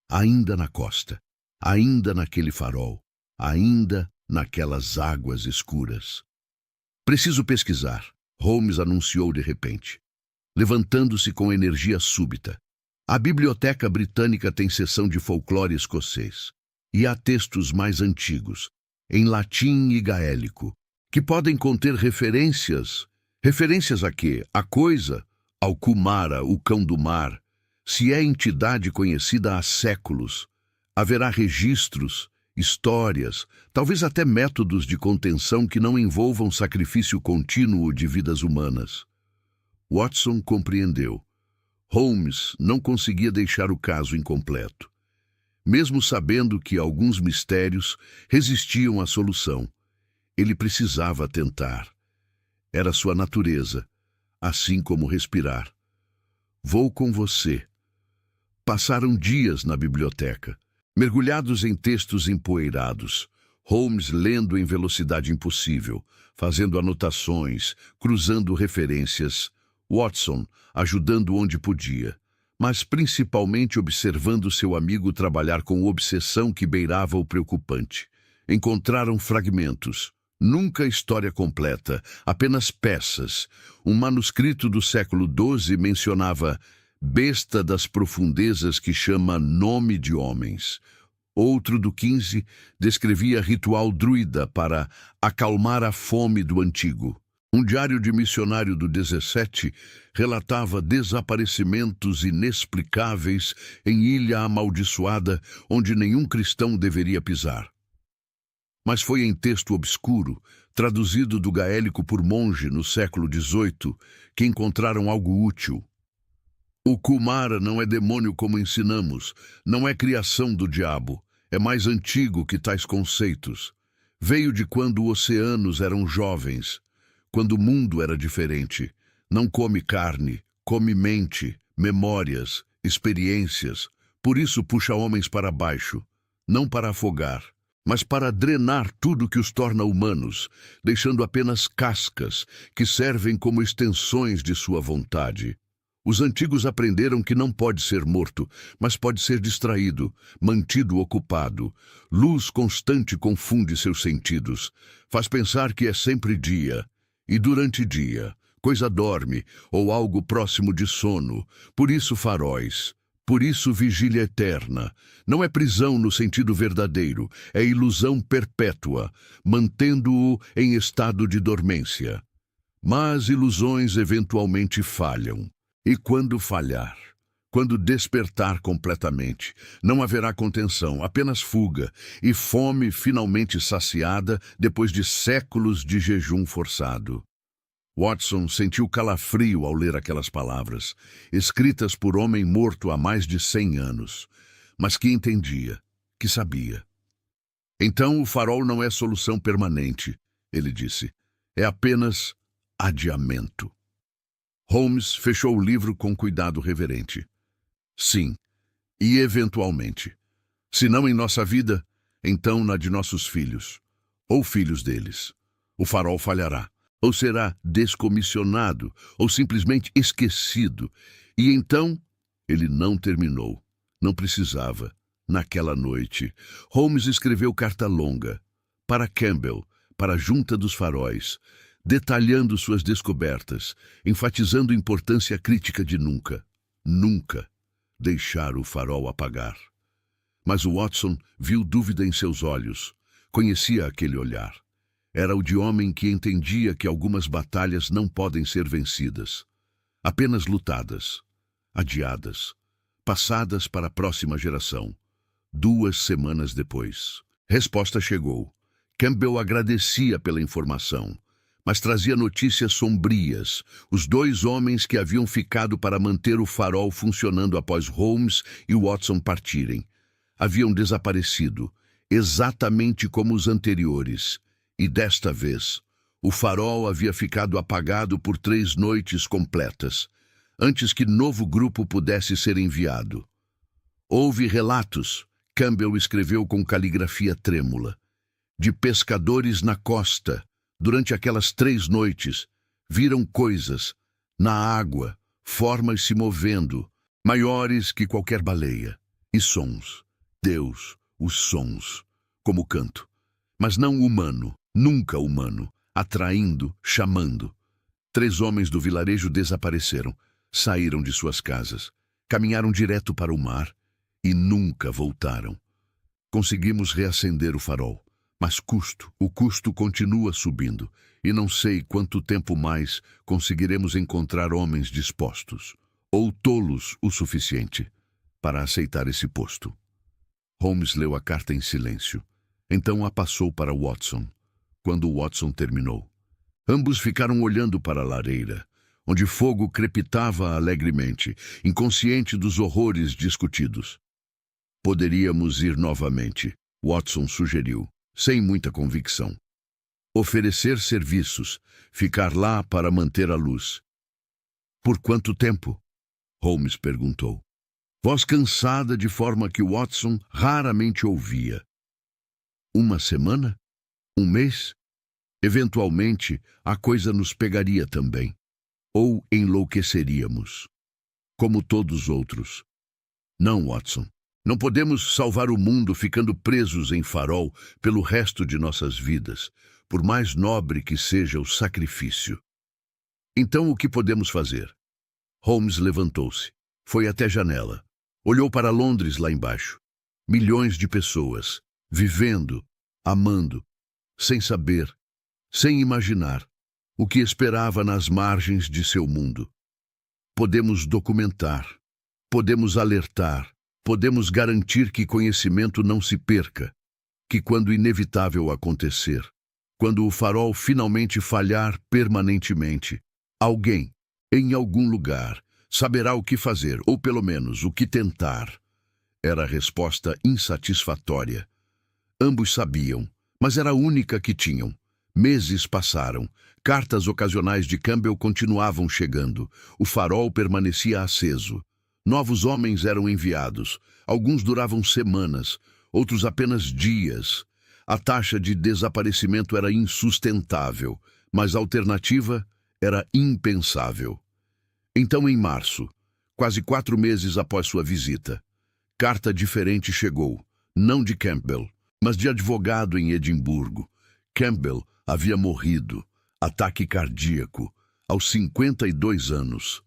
ainda na costa, ainda naquele farol, ainda naquelas águas escuras. Preciso pesquisar, Holmes anunciou de repente, levantando-se com energia súbita. A Biblioteca Britânica tem seção de folclore escocês, e há textos mais antigos, em latim e gaélico, que podem conter referências. Referências a quê? A coisa? Ao Kumara, o cão do mar. Se é entidade conhecida há séculos, haverá registros, histórias, talvez até métodos de contenção que não envolvam sacrifício contínuo de vidas humanas. Watson compreendeu. Holmes não conseguia deixar o caso incompleto. Mesmo sabendo que alguns mistérios resistiam à solução, ele precisava tentar. Era sua natureza, assim como respirar. Vou com você. Passaram dias na biblioteca, mergulhados em textos empoeirados, Holmes lendo em velocidade impossível, fazendo anotações, cruzando referências, Watson ajudando onde podia, mas principalmente observando seu amigo trabalhar com obsessão que beirava o preocupante. Encontraram fragmentos, nunca história completa, apenas peças. Um manuscrito do século XII mencionava besta das profundezas que chama nome de homens. Outro do XV descrevia ritual druida para acalmar a fome do antigo. Um diário de missionário do 17 relatava desaparecimentos inexplicáveis em ilha amaldiçoada onde nenhum cristão deveria pisar. Mas foi em texto obscuro, traduzido do gaélico por monge no século XVIII, que encontraram algo útil. O Kumara não é demônio como ensinamos, não é criação do diabo, é mais antigo que tais conceitos. Veio de quando os oceanos eram jovens, quando o mundo era diferente. Não come carne, come mente, memórias, experiências, Por isso puxa homens para baixo, não para afogar, mas para drenar tudo que os torna humanos, deixando apenas cascas que servem como extensões de sua vontade. Os antigos aprenderam que não pode ser morto, mas pode ser distraído, mantido ocupado. Luz constante confunde seus sentidos, faz pensar que é sempre dia, e durante dia, coisa dorme, ou algo próximo de sono. Por isso faróis, por isso vigília eterna. Não é prisão no sentido verdadeiro, é ilusão perpétua, mantendo-o em estado de dormência. Mas ilusões eventualmente falham. E quando falhar, quando despertar completamente, não haverá contenção, apenas fuga e fome finalmente saciada depois de séculos de jejum forçado. Watson sentiu calafrio ao ler aquelas palavras, escritas por homem morto há mais de 100 anos, mas que entendia, que sabia. Então o farol não é solução permanente, ele disse, é apenas adiamento. Holmes fechou o livro com cuidado reverente. Sim, e eventualmente. Se não em nossa vida, então na de nossos filhos, ou filhos deles. O farol falhará, ou será descomissionado, ou simplesmente esquecido. E então, ele não terminou. Não precisava. Naquela noite, Holmes escreveu carta longa, para Campbell, para a Junta dos Faróis, detalhando suas descobertas, enfatizando a importância crítica de nunca deixar o farol apagar. Mas o Watson viu dúvida em seus olhos, conhecia aquele olhar. Era o de homem que entendia que algumas batalhas não podem ser vencidas, apenas lutadas, adiadas, passadas para a próxima geração. 2 semanas depois. Resposta chegou. Campbell agradecia pela informação, mas trazia notícias sombrias. Os 2 homens que haviam ficado para manter o farol funcionando após Holmes e Watson partirem haviam desaparecido, exatamente como os anteriores, e desta vez o farol havia ficado apagado por 3 noites completas, antes que novo grupo pudesse ser enviado. Houve relatos, Campbell escreveu com caligrafia trêmula, de pescadores na costa. Durante aquelas 3 noites, viram coisas, na água, formas se movendo, maiores que qualquer baleia, e sons. Deus, os sons, como canto, mas não humano, nunca humano, atraindo, chamando. 3 homens do vilarejo desapareceram, saíram de suas casas, caminharam direto para o mar e nunca voltaram. Conseguimos reacender o farol. Mas o custo continua subindo, e não sei quanto tempo mais conseguiremos encontrar homens dispostos, ou tolos o suficiente, para aceitar esse posto. Holmes leu a carta em silêncio. Então a passou para Watson. Quando Watson terminou, ambos ficaram olhando para a lareira, onde fogo crepitava alegremente, inconsciente dos horrores discutidos. Poderíamos ir novamente, Watson sugeriu, sem muita convicção. Oferecer serviços, ficar lá para manter a luz. Por quanto tempo? Holmes perguntou. Voz cansada de forma que Watson raramente ouvia. 1 semana? 1 mês? Eventualmente, a coisa nos pegaria também. Ou enlouqueceríamos. Como todos os outros. Não, Watson. Não podemos salvar o mundo ficando presos em farol pelo resto de nossas vidas, por mais nobre que seja o sacrifício. Então o que podemos fazer? Holmes levantou-se, foi até a janela, olhou para Londres lá embaixo. Milhões de pessoas, vivendo, amando, sem saber, sem imaginar, o que esperava nas margens de seu mundo. Podemos documentar, podemos alertar, podemos garantir que conhecimento não se perca, que quando inevitável acontecer, quando o farol finalmente falhar permanentemente, alguém, em algum lugar, saberá o que fazer, ou pelo menos o que tentar. Era a resposta insatisfatória. Ambos sabiam, mas era a única que tinham. Meses passaram, cartas ocasionais de Campbell continuavam chegando, o farol permanecia aceso. Novos homens eram enviados. Alguns duravam semanas, outros apenas dias. A taxa de desaparecimento era insustentável, mas a alternativa era impensável. Então, em março, quase 4 meses após sua visita, carta diferente chegou, não de Campbell, mas de advogado em Edimburgo. Campbell havia morrido, ataque cardíaco, aos 52 anos.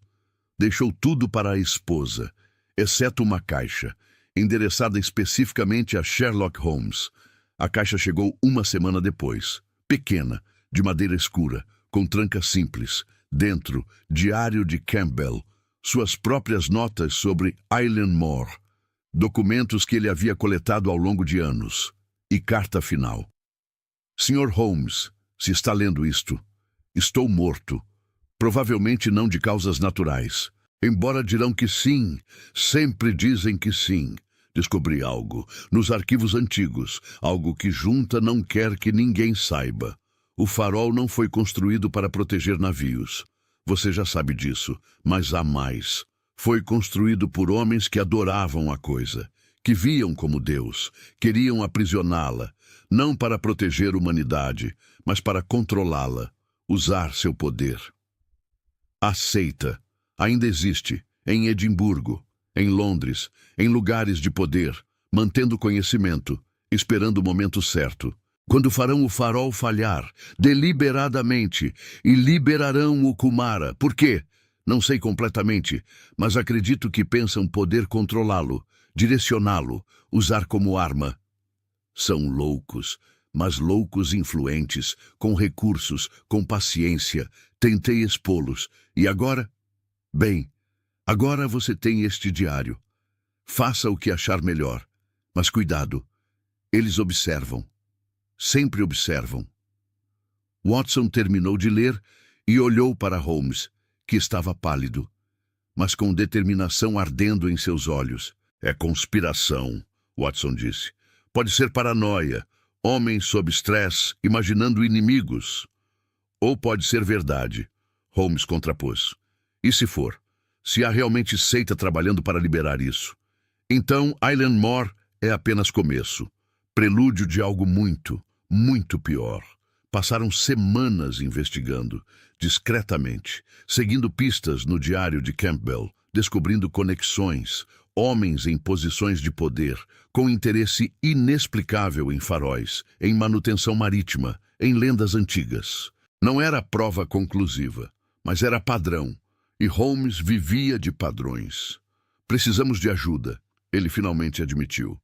Deixou tudo para a esposa, exceto uma caixa, endereçada especificamente a Sherlock Holmes. A caixa chegou uma semana depois, pequena, de madeira escura, com tranca simples. Dentro, diário de Campbell, suas próprias notas sobre Eileen Moore, documentos que ele havia coletado ao longo de anos, e carta final. Sr. Holmes, se está lendo isto, estou morto. Provavelmente não de causas naturais. Embora dirão que sim, sempre dizem que sim. Descobri algo, nos arquivos antigos, algo que Junta não quer que ninguém saiba. O farol não foi construído para proteger navios. Você já sabe disso, mas há mais. Foi construído por homens que adoravam a coisa, que viam como Deus, queriam aprisioná-la, não para proteger a humanidade, mas para controlá-la, usar seu poder. A seita ainda existe, em Edimburgo, em Londres, em lugares de poder, mantendo conhecimento, esperando o momento certo. Quando farão o farol falhar, deliberadamente, e liberarão o Kumara. Por quê? Não sei completamente, mas acredito que pensam poder controlá-lo, direcioná-lo, usar como arma. São loucos, mas loucos influentes, com recursos, com paciência. Tentei expô-los. E agora? Bem, agora você tem este diário. Faça o que achar melhor. Mas cuidado, eles observam. Sempre observam. Watson terminou de ler e olhou para Holmes, que estava pálido, mas com determinação ardendo em seus olhos. É conspiração, Watson disse. Pode ser paranoia, homens sob estresse, imaginando inimigos. Ou pode ser verdade, Holmes contrapôs. E se for? Se há realmente seita trabalhando para liberar isso? Então, Eileen Moore é apenas começo. Prelúdio de algo muito, muito pior. Passaram semanas investigando, discretamente, seguindo pistas no diário de Campbell, descobrindo conexões, homens em posições de poder, com interesse inexplicável em faróis, em manutenção marítima, em lendas antigas. Não era prova conclusiva, mas era padrão, e Holmes vivia de padrões. Precisamos de ajuda, ele finalmente admitiu.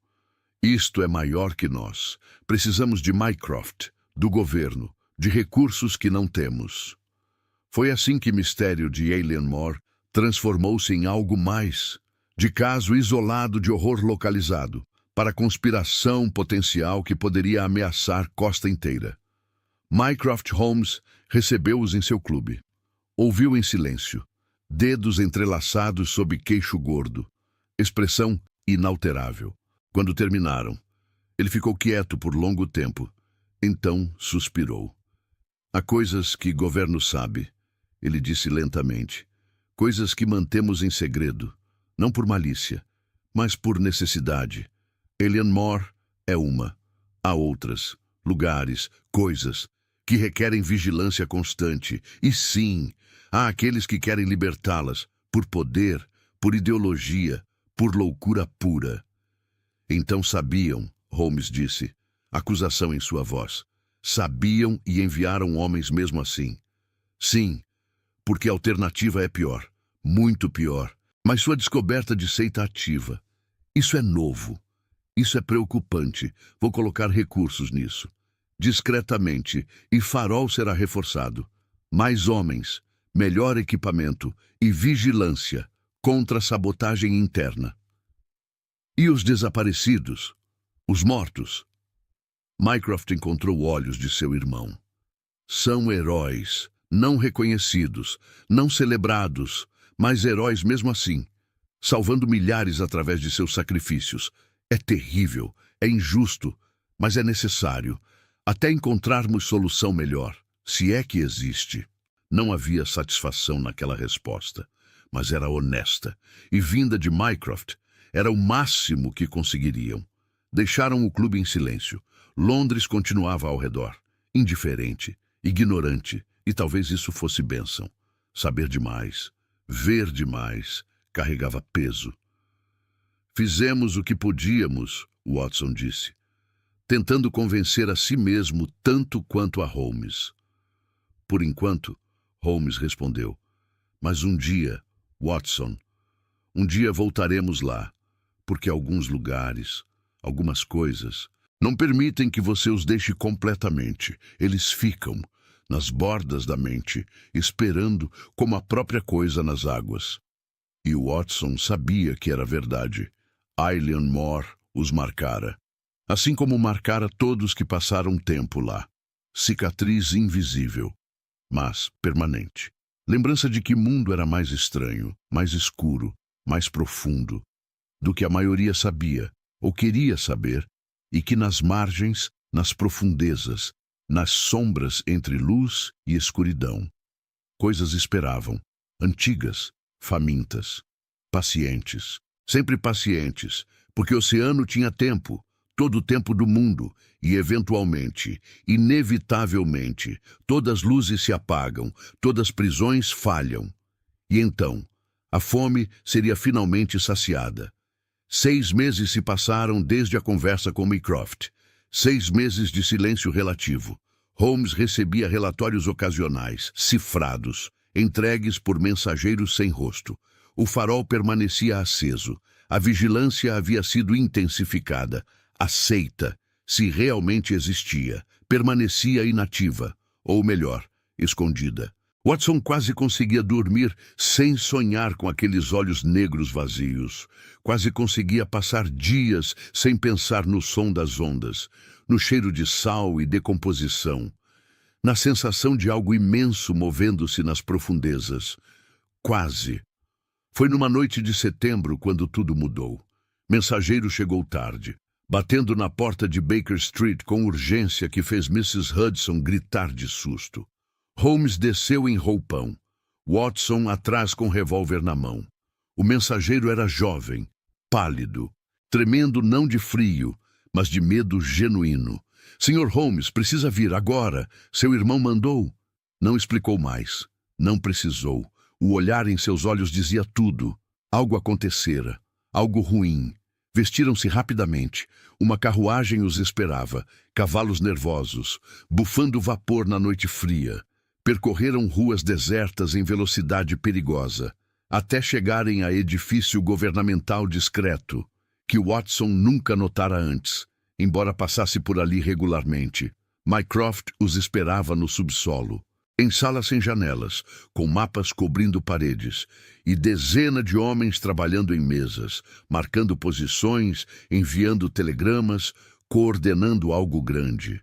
Isto é maior que nós. Precisamos de Mycroft, do governo, de recursos que não temos. Foi assim que o mistério de Eileen Moore transformou-se em algo mais, de caso isolado de horror localizado, para conspiração potencial que poderia ameaçar costa inteira. Mycroft Holmes recebeu-os em seu clube. Ouviu em silêncio, dedos entrelaçados sob queixo gordo, expressão inalterável. Quando terminaram, ele ficou quieto por longo tempo. Então suspirou. Há coisas que o governo sabe, ele disse lentamente. Coisas que mantemos em segredo, não por malícia, mas por necessidade. Eileen Moore é uma. Há outras, lugares, coisas, que requerem vigilância constante. E sim, há aqueles que querem libertá-las, por poder, por ideologia, por loucura pura. Então sabiam, Holmes disse, acusação em sua voz. Sabiam e enviaram homens mesmo assim. Sim, porque a alternativa é pior, muito pior. Mas sua descoberta de seita ativa. Isso é novo. Isso é preocupante. Vou colocar recursos nisso. Discretamente, e farol será reforçado. Mais homens, melhor equipamento e vigilância contra a sabotagem interna. E os desaparecidos? Os mortos? Mycroft encontrou olhos de seu irmão. São heróis, não reconhecidos, não celebrados, mas heróis mesmo assim, salvando milhares através de seus sacrifícios. É terrível, é injusto, mas é necessário, até encontrarmos solução melhor, se é que existe. Não havia satisfação naquela resposta, mas era honesta. E vinda de Mycroft, era o máximo que conseguiriam. Deixaram o clube em silêncio. Londres continuava ao redor, indiferente, ignorante, e talvez isso fosse bênção. Saber demais, ver demais, carregava peso. Fizemos o que podíamos, Watson disse, tentando convencer a si mesmo tanto quanto a Holmes. Por enquanto, Holmes respondeu, mas um dia, Watson, um dia voltaremos lá, porque alguns lugares, algumas coisas, não permitem que você os deixe completamente. Eles ficam nas bordas da mente, esperando como a própria coisa nas águas. E Watson sabia que era verdade. Eilean Mor os marcara, assim como marcara todos que passaram tempo lá. Cicatriz invisível, mas permanente. Lembrança de que o mundo era mais estranho, mais escuro, mais profundo do que a maioria sabia ou queria saber, e que nas margens, nas profundezas, nas sombras entre luz e escuridão, coisas esperavam, antigas, famintas, pacientes, sempre pacientes, porque o oceano tinha tempo, todo o tempo do mundo, e eventualmente, inevitavelmente, todas as luzes se apagam, todas as prisões falham. E então, a fome seria finalmente saciada. 6 meses se passaram desde a conversa com Mycroft. 6 meses de silêncio relativo. Holmes recebia relatórios ocasionais, cifrados, entregues por mensageiros sem rosto. O farol permanecia aceso. A vigilância havia sido intensificada. Aceita, se realmente existia, permanecia inativa, ou melhor, escondida. Watson quase conseguia dormir sem sonhar com aqueles olhos negros vazios. Quase conseguia passar dias sem pensar no som das ondas, no cheiro de sal e decomposição, na sensação de algo imenso movendo-se nas profundezas. Quase. Foi numa noite de setembro quando tudo mudou. Mensageiro chegou tarde, batendo na porta de Baker Street com urgência que fez Mrs. Hudson gritar de susto. Holmes desceu em roupão, Watson atrás com revólver na mão. O mensageiro era jovem, pálido, tremendo não de frio, mas de medo genuíno. Sr. Holmes, precisa vir agora. Seu irmão mandou. Não explicou mais. Não precisou. O olhar em seus olhos dizia tudo. Algo acontecera. Algo ruim. Vestiram-se rapidamente. Uma carruagem os esperava. Cavalos nervosos, bufando vapor na noite fria. Percorreram ruas desertas em velocidade perigosa, até chegarem a edifício governamental discreto, que Watson nunca notara antes, embora passasse por ali regularmente. Mycroft os esperava no subsolo, em salas sem janelas, com mapas cobrindo paredes, e dezenas de homens trabalhando em mesas, marcando posições, enviando telegramas, coordenando algo grande.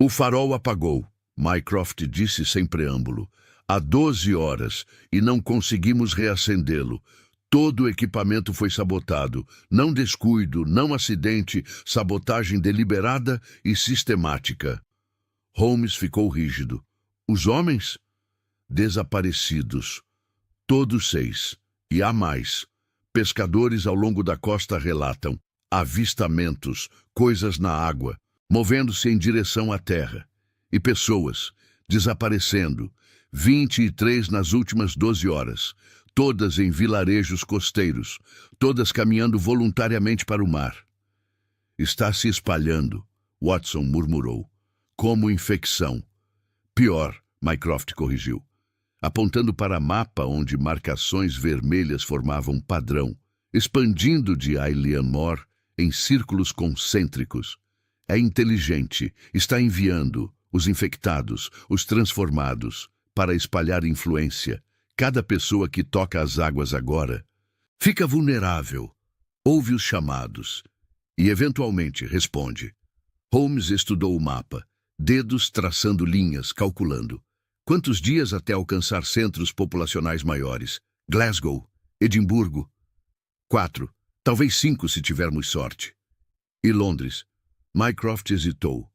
O farol apagou. Mycroft disse sem preâmbulo. Há 12 horas e não conseguimos reacendê-lo. Todo o equipamento foi sabotado. Não descuido, não acidente, sabotagem deliberada e sistemática. Holmes ficou rígido. Os homens? Desaparecidos. Todos 6. E há mais. Pescadores ao longo da costa relatam avistamentos, coisas na água, movendo-se em direção à terra. E pessoas desaparecendo, 23 nas últimas 12 horas, todas em vilarejos costeiros, todas caminhando voluntariamente para o mar. Está se espalhando, Watson murmurou, como infecção. Pior, Mycroft corrigiu, apontando para o mapa onde marcações vermelhas formavam padrão, expandindo de Eilean Mor em círculos concêntricos. É inteligente, está enviando os infectados, os transformados, para espalhar influência. Cada pessoa que toca as águas agora fica vulnerável, ouve os chamados e, eventualmente, responde. Holmes estudou o mapa, dedos traçando linhas, calculando. Quantos dias até alcançar centros populacionais maiores? Glasgow, Edimburgo. 4, talvez 5 se tivermos sorte. E Londres? Mycroft hesitou.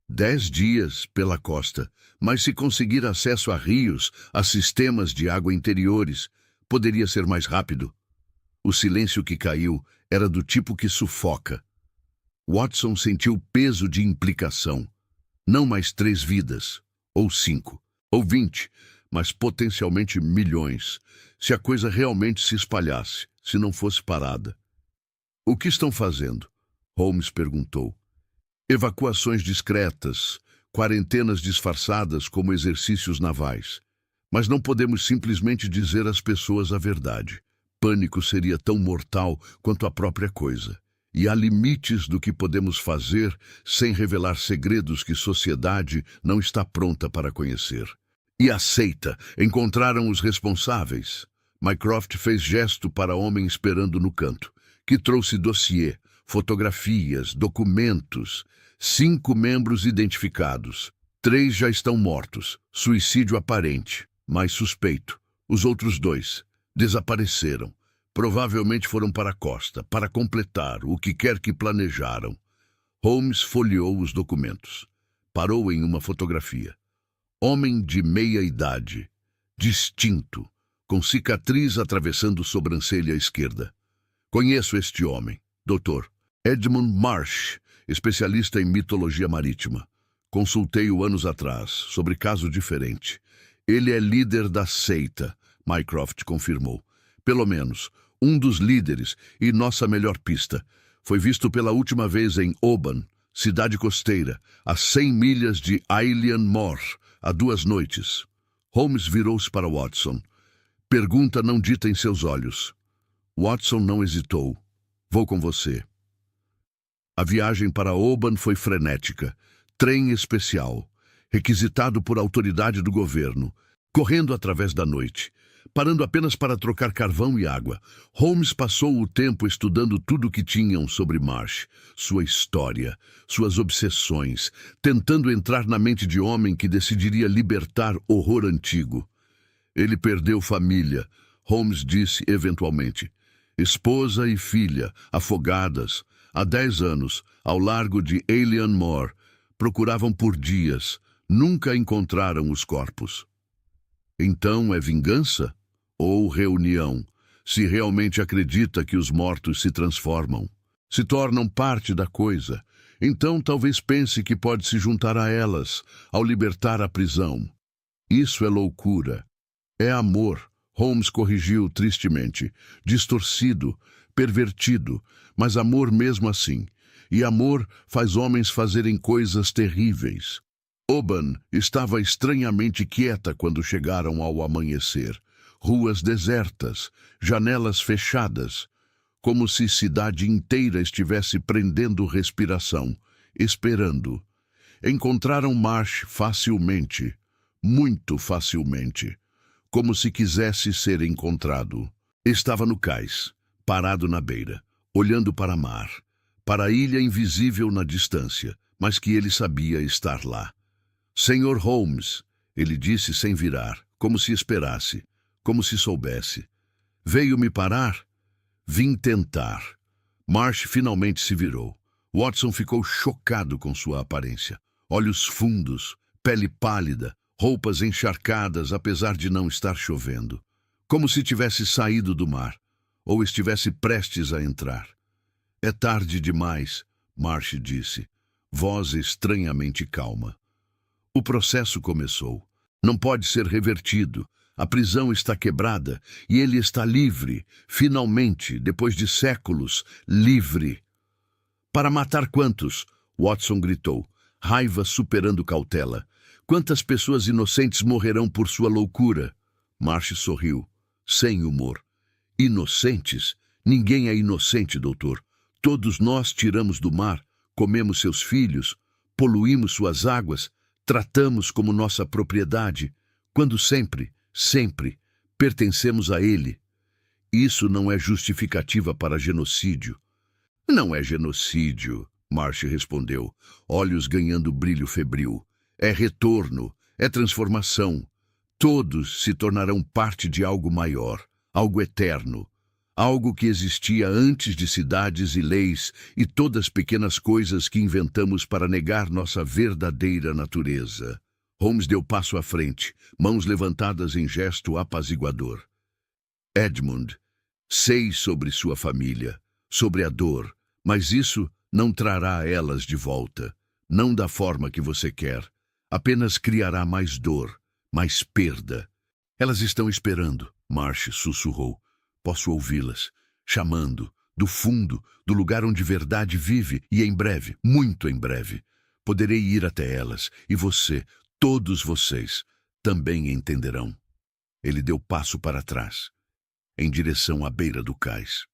10 dias pela costa, mas se conseguir acesso a rios, a sistemas de água interiores, Poderia ser mais rápido. O silêncio que caiu era do tipo que sufoca. Watson sentiu o peso de implicação. Não mais 3 vidas, ou 5, ou 20, mas potencialmente milhões, se a coisa realmente se espalhasse, se não fosse parada. O que estão fazendo? Holmes perguntou. Evacuações discretas, quarentenas disfarçadas como exercícios navais. Mas não podemos simplesmente dizer às pessoas a verdade. Pânico seria tão mortal quanto a própria coisa. E há limites do que podemos fazer sem revelar segredos que sociedade não está pronta para conhecer. E aceita. Encontraram os responsáveis. Mycroft fez gesto para homem esperando no canto, que trouxe dossiê, fotografias, documentos. 5 membros identificados. 3 já estão mortos. Suicídio aparente, mas suspeito. Os outros 2 desapareceram. Provavelmente foram para a costa, para completar o que quer que planejaram. Holmes folheou os documentos. Parou em uma fotografia. Homem de meia idade, distinto, com cicatriz atravessando sobrancelha esquerda. Conheço este homem, Dr. Edmund Marsh, especialista em mitologia marítima. Consultei-o anos atrás, sobre caso diferente. Ele é líder da seita, Mycroft confirmou. Pelo menos, um dos líderes e nossa melhor pista. Foi visto pela última vez em Oban, cidade costeira, a 100 milhas de Eilean Mor, há 2 noites. Holmes virou-se para Watson. Pergunta não dita em seus olhos. Watson não hesitou. Vou com você. A viagem para Oban foi frenética. Trem especial, requisitado por autoridade do governo, correndo através da noite, parando apenas para trocar carvão e água. Holmes passou o tempo estudando tudo o que tinham sobre Marsh, sua história, suas obsessões, tentando entrar na mente de homem que decidiria libertar horror antigo. Ele perdeu família, Holmes disse eventualmente. Esposa e filha, afogadas, há 10 anos, ao largo de Eilean Mor. Procuravam por dias, nunca encontraram os corpos. Então é vingança? Ou reunião, se realmente acredita que os mortos se transformam? Se tornam parte da coisa. Então talvez pense que pode se juntar a elas, ao libertar a prisão. Isso é loucura. É amor, Holmes corrigiu tristemente. Distorcido, pervertido, mas amor mesmo assim. E amor faz homens fazerem coisas terríveis. Oban estava estranhamente quieta quando chegaram ao amanhecer. Ruas desertas, janelas fechadas, como se cidade inteira estivesse prendendo respiração, esperando. Encontraram Marsh facilmente, muito facilmente, como se quisesse ser encontrado. Estava no cais, parado na beira, olhando para mar, para a ilha invisível na distância, mas que ele sabia estar lá. Senhor Holmes, ele disse sem virar, como se esperasse, como se soubesse. Veio me parar? Vim tentar. Marsh finalmente se virou. Watson ficou chocado com sua aparência. Olhos fundos, pele pálida, roupas encharcadas apesar de não estar chovendo. Como se tivesse saído do mar, ou estivesse prestes a entrar. É tarde demais, Marsh disse, voz estranhamente calma. O processo começou. Não pode ser revertido. A prisão está quebrada e ele está livre, finalmente, depois de séculos, livre. Para matar quantos? Watson gritou, raiva superando cautela. Quantas pessoas inocentes morrerão por sua loucura? Marsh sorriu, sem humor. Inocentes? Ninguém é inocente, doutor. Todos nós tiramos do mar, comemos seus filhos, poluímos suas águas, tratamos como nossa propriedade, quando sempre pertencemos a ele. Isso não é justificativa para genocídio. Não é genocídio, Marsh respondeu, olhos ganhando brilho febril. É retorno, é transformação. Todos se tornarão parte de algo maior, algo eterno. Algo que existia antes de cidades e leis e todas as pequenas coisas que inventamos para negar nossa verdadeira natureza. Holmes deu passo à frente, mãos levantadas em gesto apaziguador. Edmund, sei sobre sua família, sobre a dor, mas isso não trará elas de volta. Não da forma que você quer. Apenas criará mais dor, mais perda. Elas estão esperando, Marsh sussurrou. Posso ouvi-las, chamando, do fundo, do lugar onde verdade vive, e em breve, muito em breve, poderei ir até elas, e você, todos vocês, também entenderão. Ele deu passo para trás, em direção à beira do cais.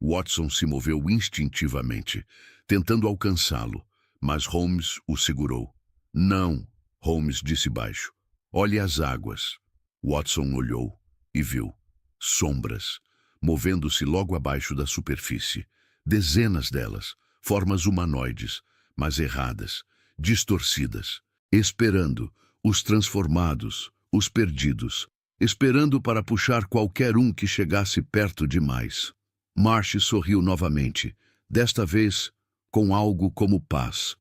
Watson se moveu instintivamente, tentando alcançá-lo, mas Holmes o segurou. Não, Holmes disse baixo. Olhe as águas. Watson olhou e viu sombras, movendo-se logo abaixo da superfície. Dezenas delas, formas humanoides, mas erradas, distorcidas, esperando, os transformados, os perdidos, esperando para puxar qualquer um que chegasse perto demais. Marsh sorriu novamente, desta vez com algo como paz.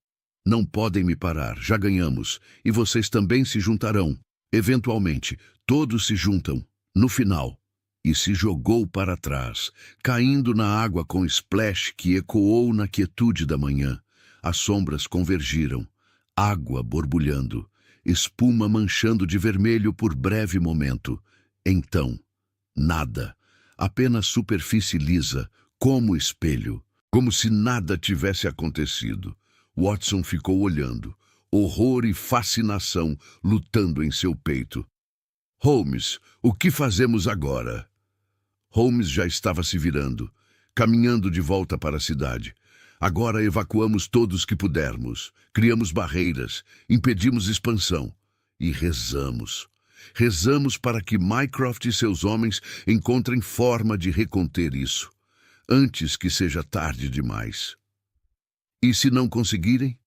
Não podem me parar, já ganhamos, e vocês também se juntarão. Eventualmente, todos se juntam, no final. E se jogou para trás, caindo na água com splash que ecoou na quietude da manhã. As sombras convergiram, água borbulhando, espuma manchando de vermelho por breve momento. Então, nada, apenas superfície lisa, como espelho, como se nada tivesse acontecido. Watson ficou olhando, horror e fascinação lutando em seu peito. Holmes, o que fazemos agora? Holmes já estava se virando, caminhando de volta para a cidade. Agora evacuamos todos que pudermos, criamos barreiras, impedimos expansão e rezamos. Rezamos para que Mycroft e seus homens encontrem forma de reconter isso, antes que seja tarde demais. E se não conseguirem?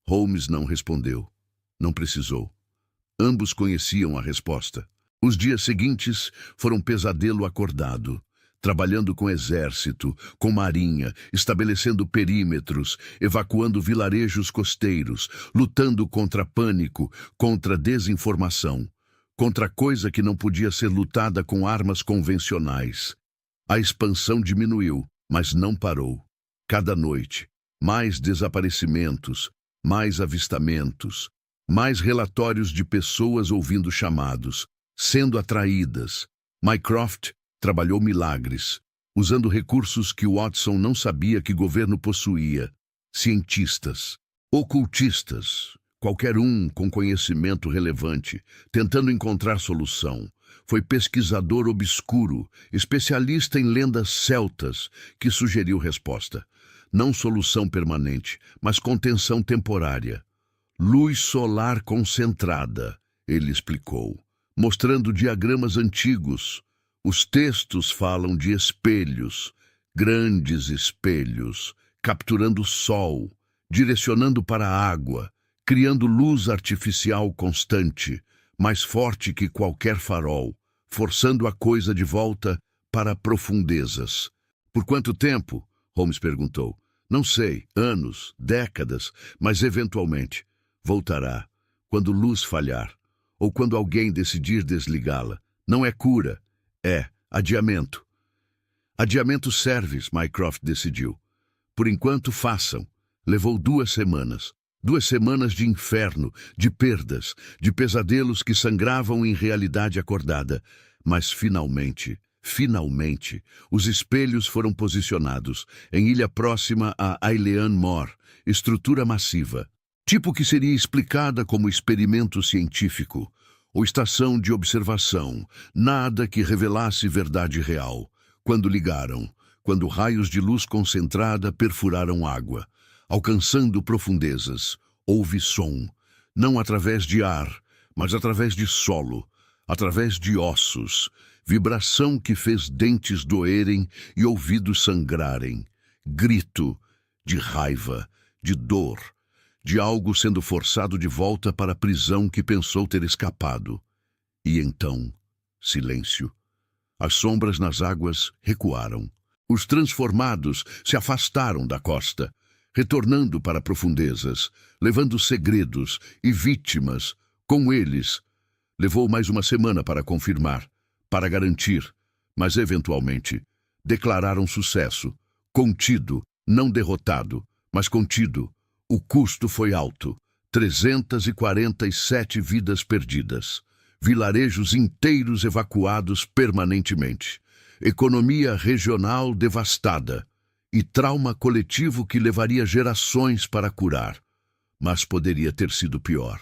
Holmes não respondeu. Não precisou. Ambos conheciam a resposta. Os dias seguintes foram pesadelo acordado, trabalhando com exército, com marinha, estabelecendo perímetros, evacuando vilarejos costeiros, lutando contra pânico, contra desinformação, contra coisa que não podia ser lutada com armas convencionais. A expansão diminuiu, mas não parou. Cada noite, mais desaparecimentos, mais avistamentos, mais relatórios de pessoas ouvindo chamados, sendo atraídas. Mycroft trabalhou milagres, usando recursos que Watson não sabia que o governo possuía. Cientistas, ocultistas, qualquer um com conhecimento relevante, tentando encontrar solução. Foi pesquisador obscuro, especialista em lendas celtas, que sugeriu resposta. Não solução permanente, mas contenção temporária. Luz solar concentrada, ele explicou, mostrando diagramas antigos. Os textos falam de espelhos, grandes espelhos, capturando o sol, direcionando para a água, criando luz artificial constante, mais forte que qualquer farol, forçando a coisa de volta para profundezas. Por quanto tempo? Holmes perguntou. Não sei, anos, décadas, mas eventualmente voltará, quando luz falhar, ou quando alguém decidir desligá-la. Não é cura, é adiamento. Adiamento serve, Mycroft decidiu. Por enquanto façam. Levou 2 semanas. 2 semanas de inferno, de perdas, de pesadelos que sangravam em realidade acordada. Mas finalmente, os espelhos foram posicionados em ilha próxima a Ailean Mor, estrutura massiva, tipo que seria explicada como experimento científico ou estação de observação, nada que revelasse verdade real. Quando ligaram, quando raios de luz concentrada perfuraram água, alcançando profundezas, houve som, não através de ar, mas através de solo, através de ossos, vibração que fez dentes doerem e ouvidos sangrarem, grito de raiva, de dor, de algo sendo forçado de volta para a prisão que pensou ter escapado. E então, silêncio. As sombras nas águas recuaram. Os transformados se afastaram da costa, retornando para profundezas, levando segredos e vítimas com eles. Levou mais 1 semana para confirmar, para garantir, Mas, eventualmente, declararam sucesso, contido, não derrotado, mas contido. O custo foi alto, 347 vidas perdidas, vilarejos inteiros evacuados permanentemente, economia regional devastada e trauma coletivo que levaria gerações para curar. Mas poderia ter sido pior,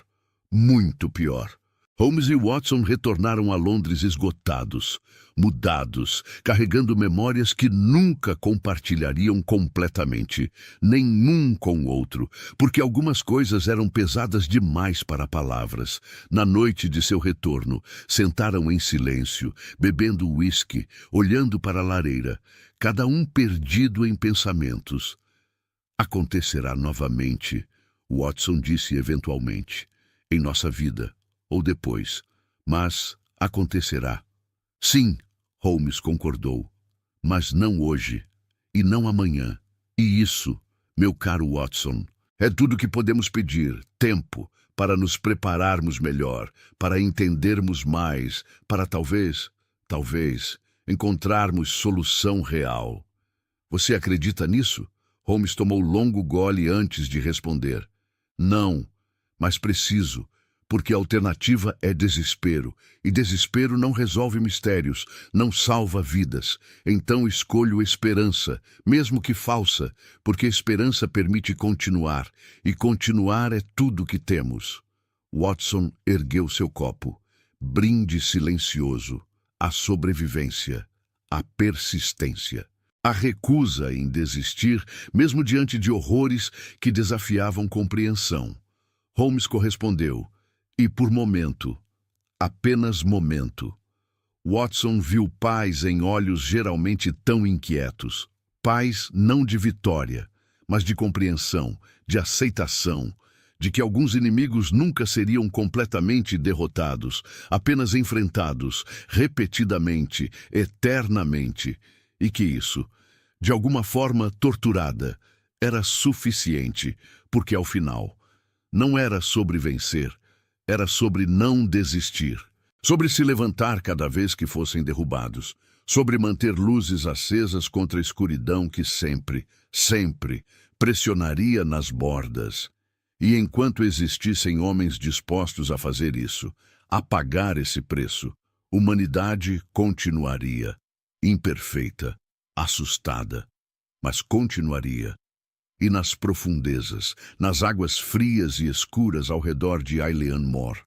muito pior. Holmes e Watson retornaram a Londres esgotados, mudados, carregando memórias que nunca compartilhariam completamente, nenhum com o outro, porque algumas coisas eram pesadas demais para palavras. Na noite de seu retorno, sentaram em silêncio, bebendo uísque, olhando para a lareira, cada um perdido em pensamentos. Acontecerá novamente, Watson disse eventualmente, em nossa vida, ou depois, mas acontecerá. Sim, Holmes concordou, mas não hoje, e não amanhã. E isso, meu caro Watson, é tudo que podemos pedir, tempo, para nos prepararmos melhor, para entendermos mais, para talvez, encontrarmos solução real. Você acredita nisso? Holmes tomou longo gole antes de responder. Não, mas preciso, porque a alternativa é desespero, e desespero não resolve mistérios, não salva vidas. Então escolho esperança, mesmo que falsa, porque esperança permite continuar, e continuar é tudo que temos. Watson ergueu seu copo. Brinde silencioso. A sobrevivência, a persistência. A recusa em desistir, mesmo diante de horrores que desafiavam compreensão. Holmes correspondeu. E por momento, apenas momento, Watson viu paz em olhos geralmente tão inquietos. Paz não de vitória, mas de compreensão, de aceitação, de que alguns inimigos nunca seriam completamente derrotados, apenas enfrentados, repetidamente, eternamente, e que isso, de alguma forma torturada, era suficiente, porque ao final, não era sobre vencer, era sobre não desistir, sobre se levantar cada vez que fossem derrubados, sobre manter luzes acesas contra a escuridão que sempre pressionaria nas bordas. E enquanto existissem homens dispostos a fazer isso, a pagar esse preço, humanidade continuaria, imperfeita, assustada, mas continuaria. E nas profundezas, nas águas frias e escuras ao redor de Ailean Mor,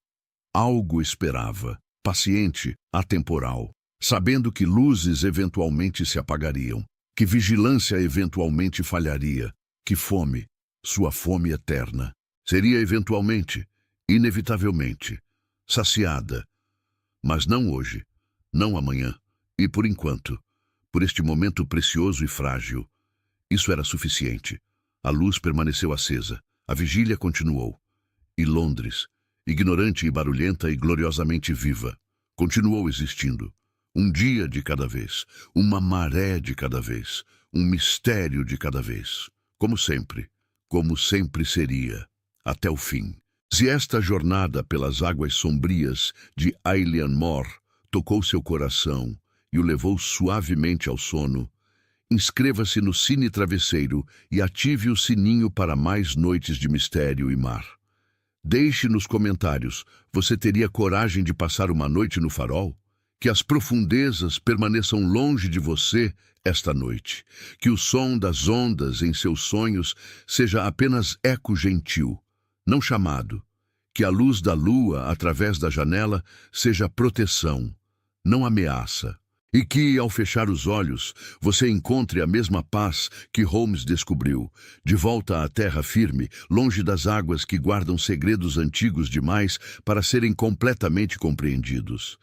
algo esperava, paciente, atemporal, sabendo que luzes eventualmente se apagariam, que vigilância eventualmente falharia, que fome, sua fome eterna, seria eventualmente, inevitavelmente, saciada. Mas não hoje, não amanhã, e por enquanto, por este momento precioso e frágil. Isso era suficiente. A luz permaneceu acesa, a vigília continuou. E Londres, ignorante e barulhenta e gloriosamente viva, continuou existindo. Um dia de cada vez, uma maré de cada vez, um mistério de cada vez. Como sempre seria, até o fim. Se esta jornada pelas águas sombrias de Ailean Mor tocou seu coração e o levou suavemente ao sono, inscreva-se no Cine Travesseiro e ative o sininho para mais noites de mistério e mar. Deixe nos comentários, você teria coragem de passar uma noite no farol? Que as profundezas permaneçam longe de você esta noite. Que o som das ondas em seus sonhos seja apenas eco gentil, não chamado. Que a luz da lua através da janela seja proteção, não ameaça. E que, ao fechar os olhos, você encontre a mesma paz que Holmes descobriu, de volta à terra firme, longe das águas que guardam segredos antigos demais para serem completamente compreendidos.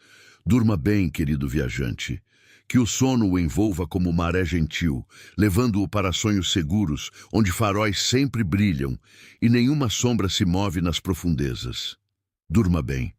Durma bem, querido viajante. Que o sono o envolva como maré gentil, levando-o para sonhos seguros, onde faróis sempre brilham e nenhuma sombra se move nas profundezas. Durma bem.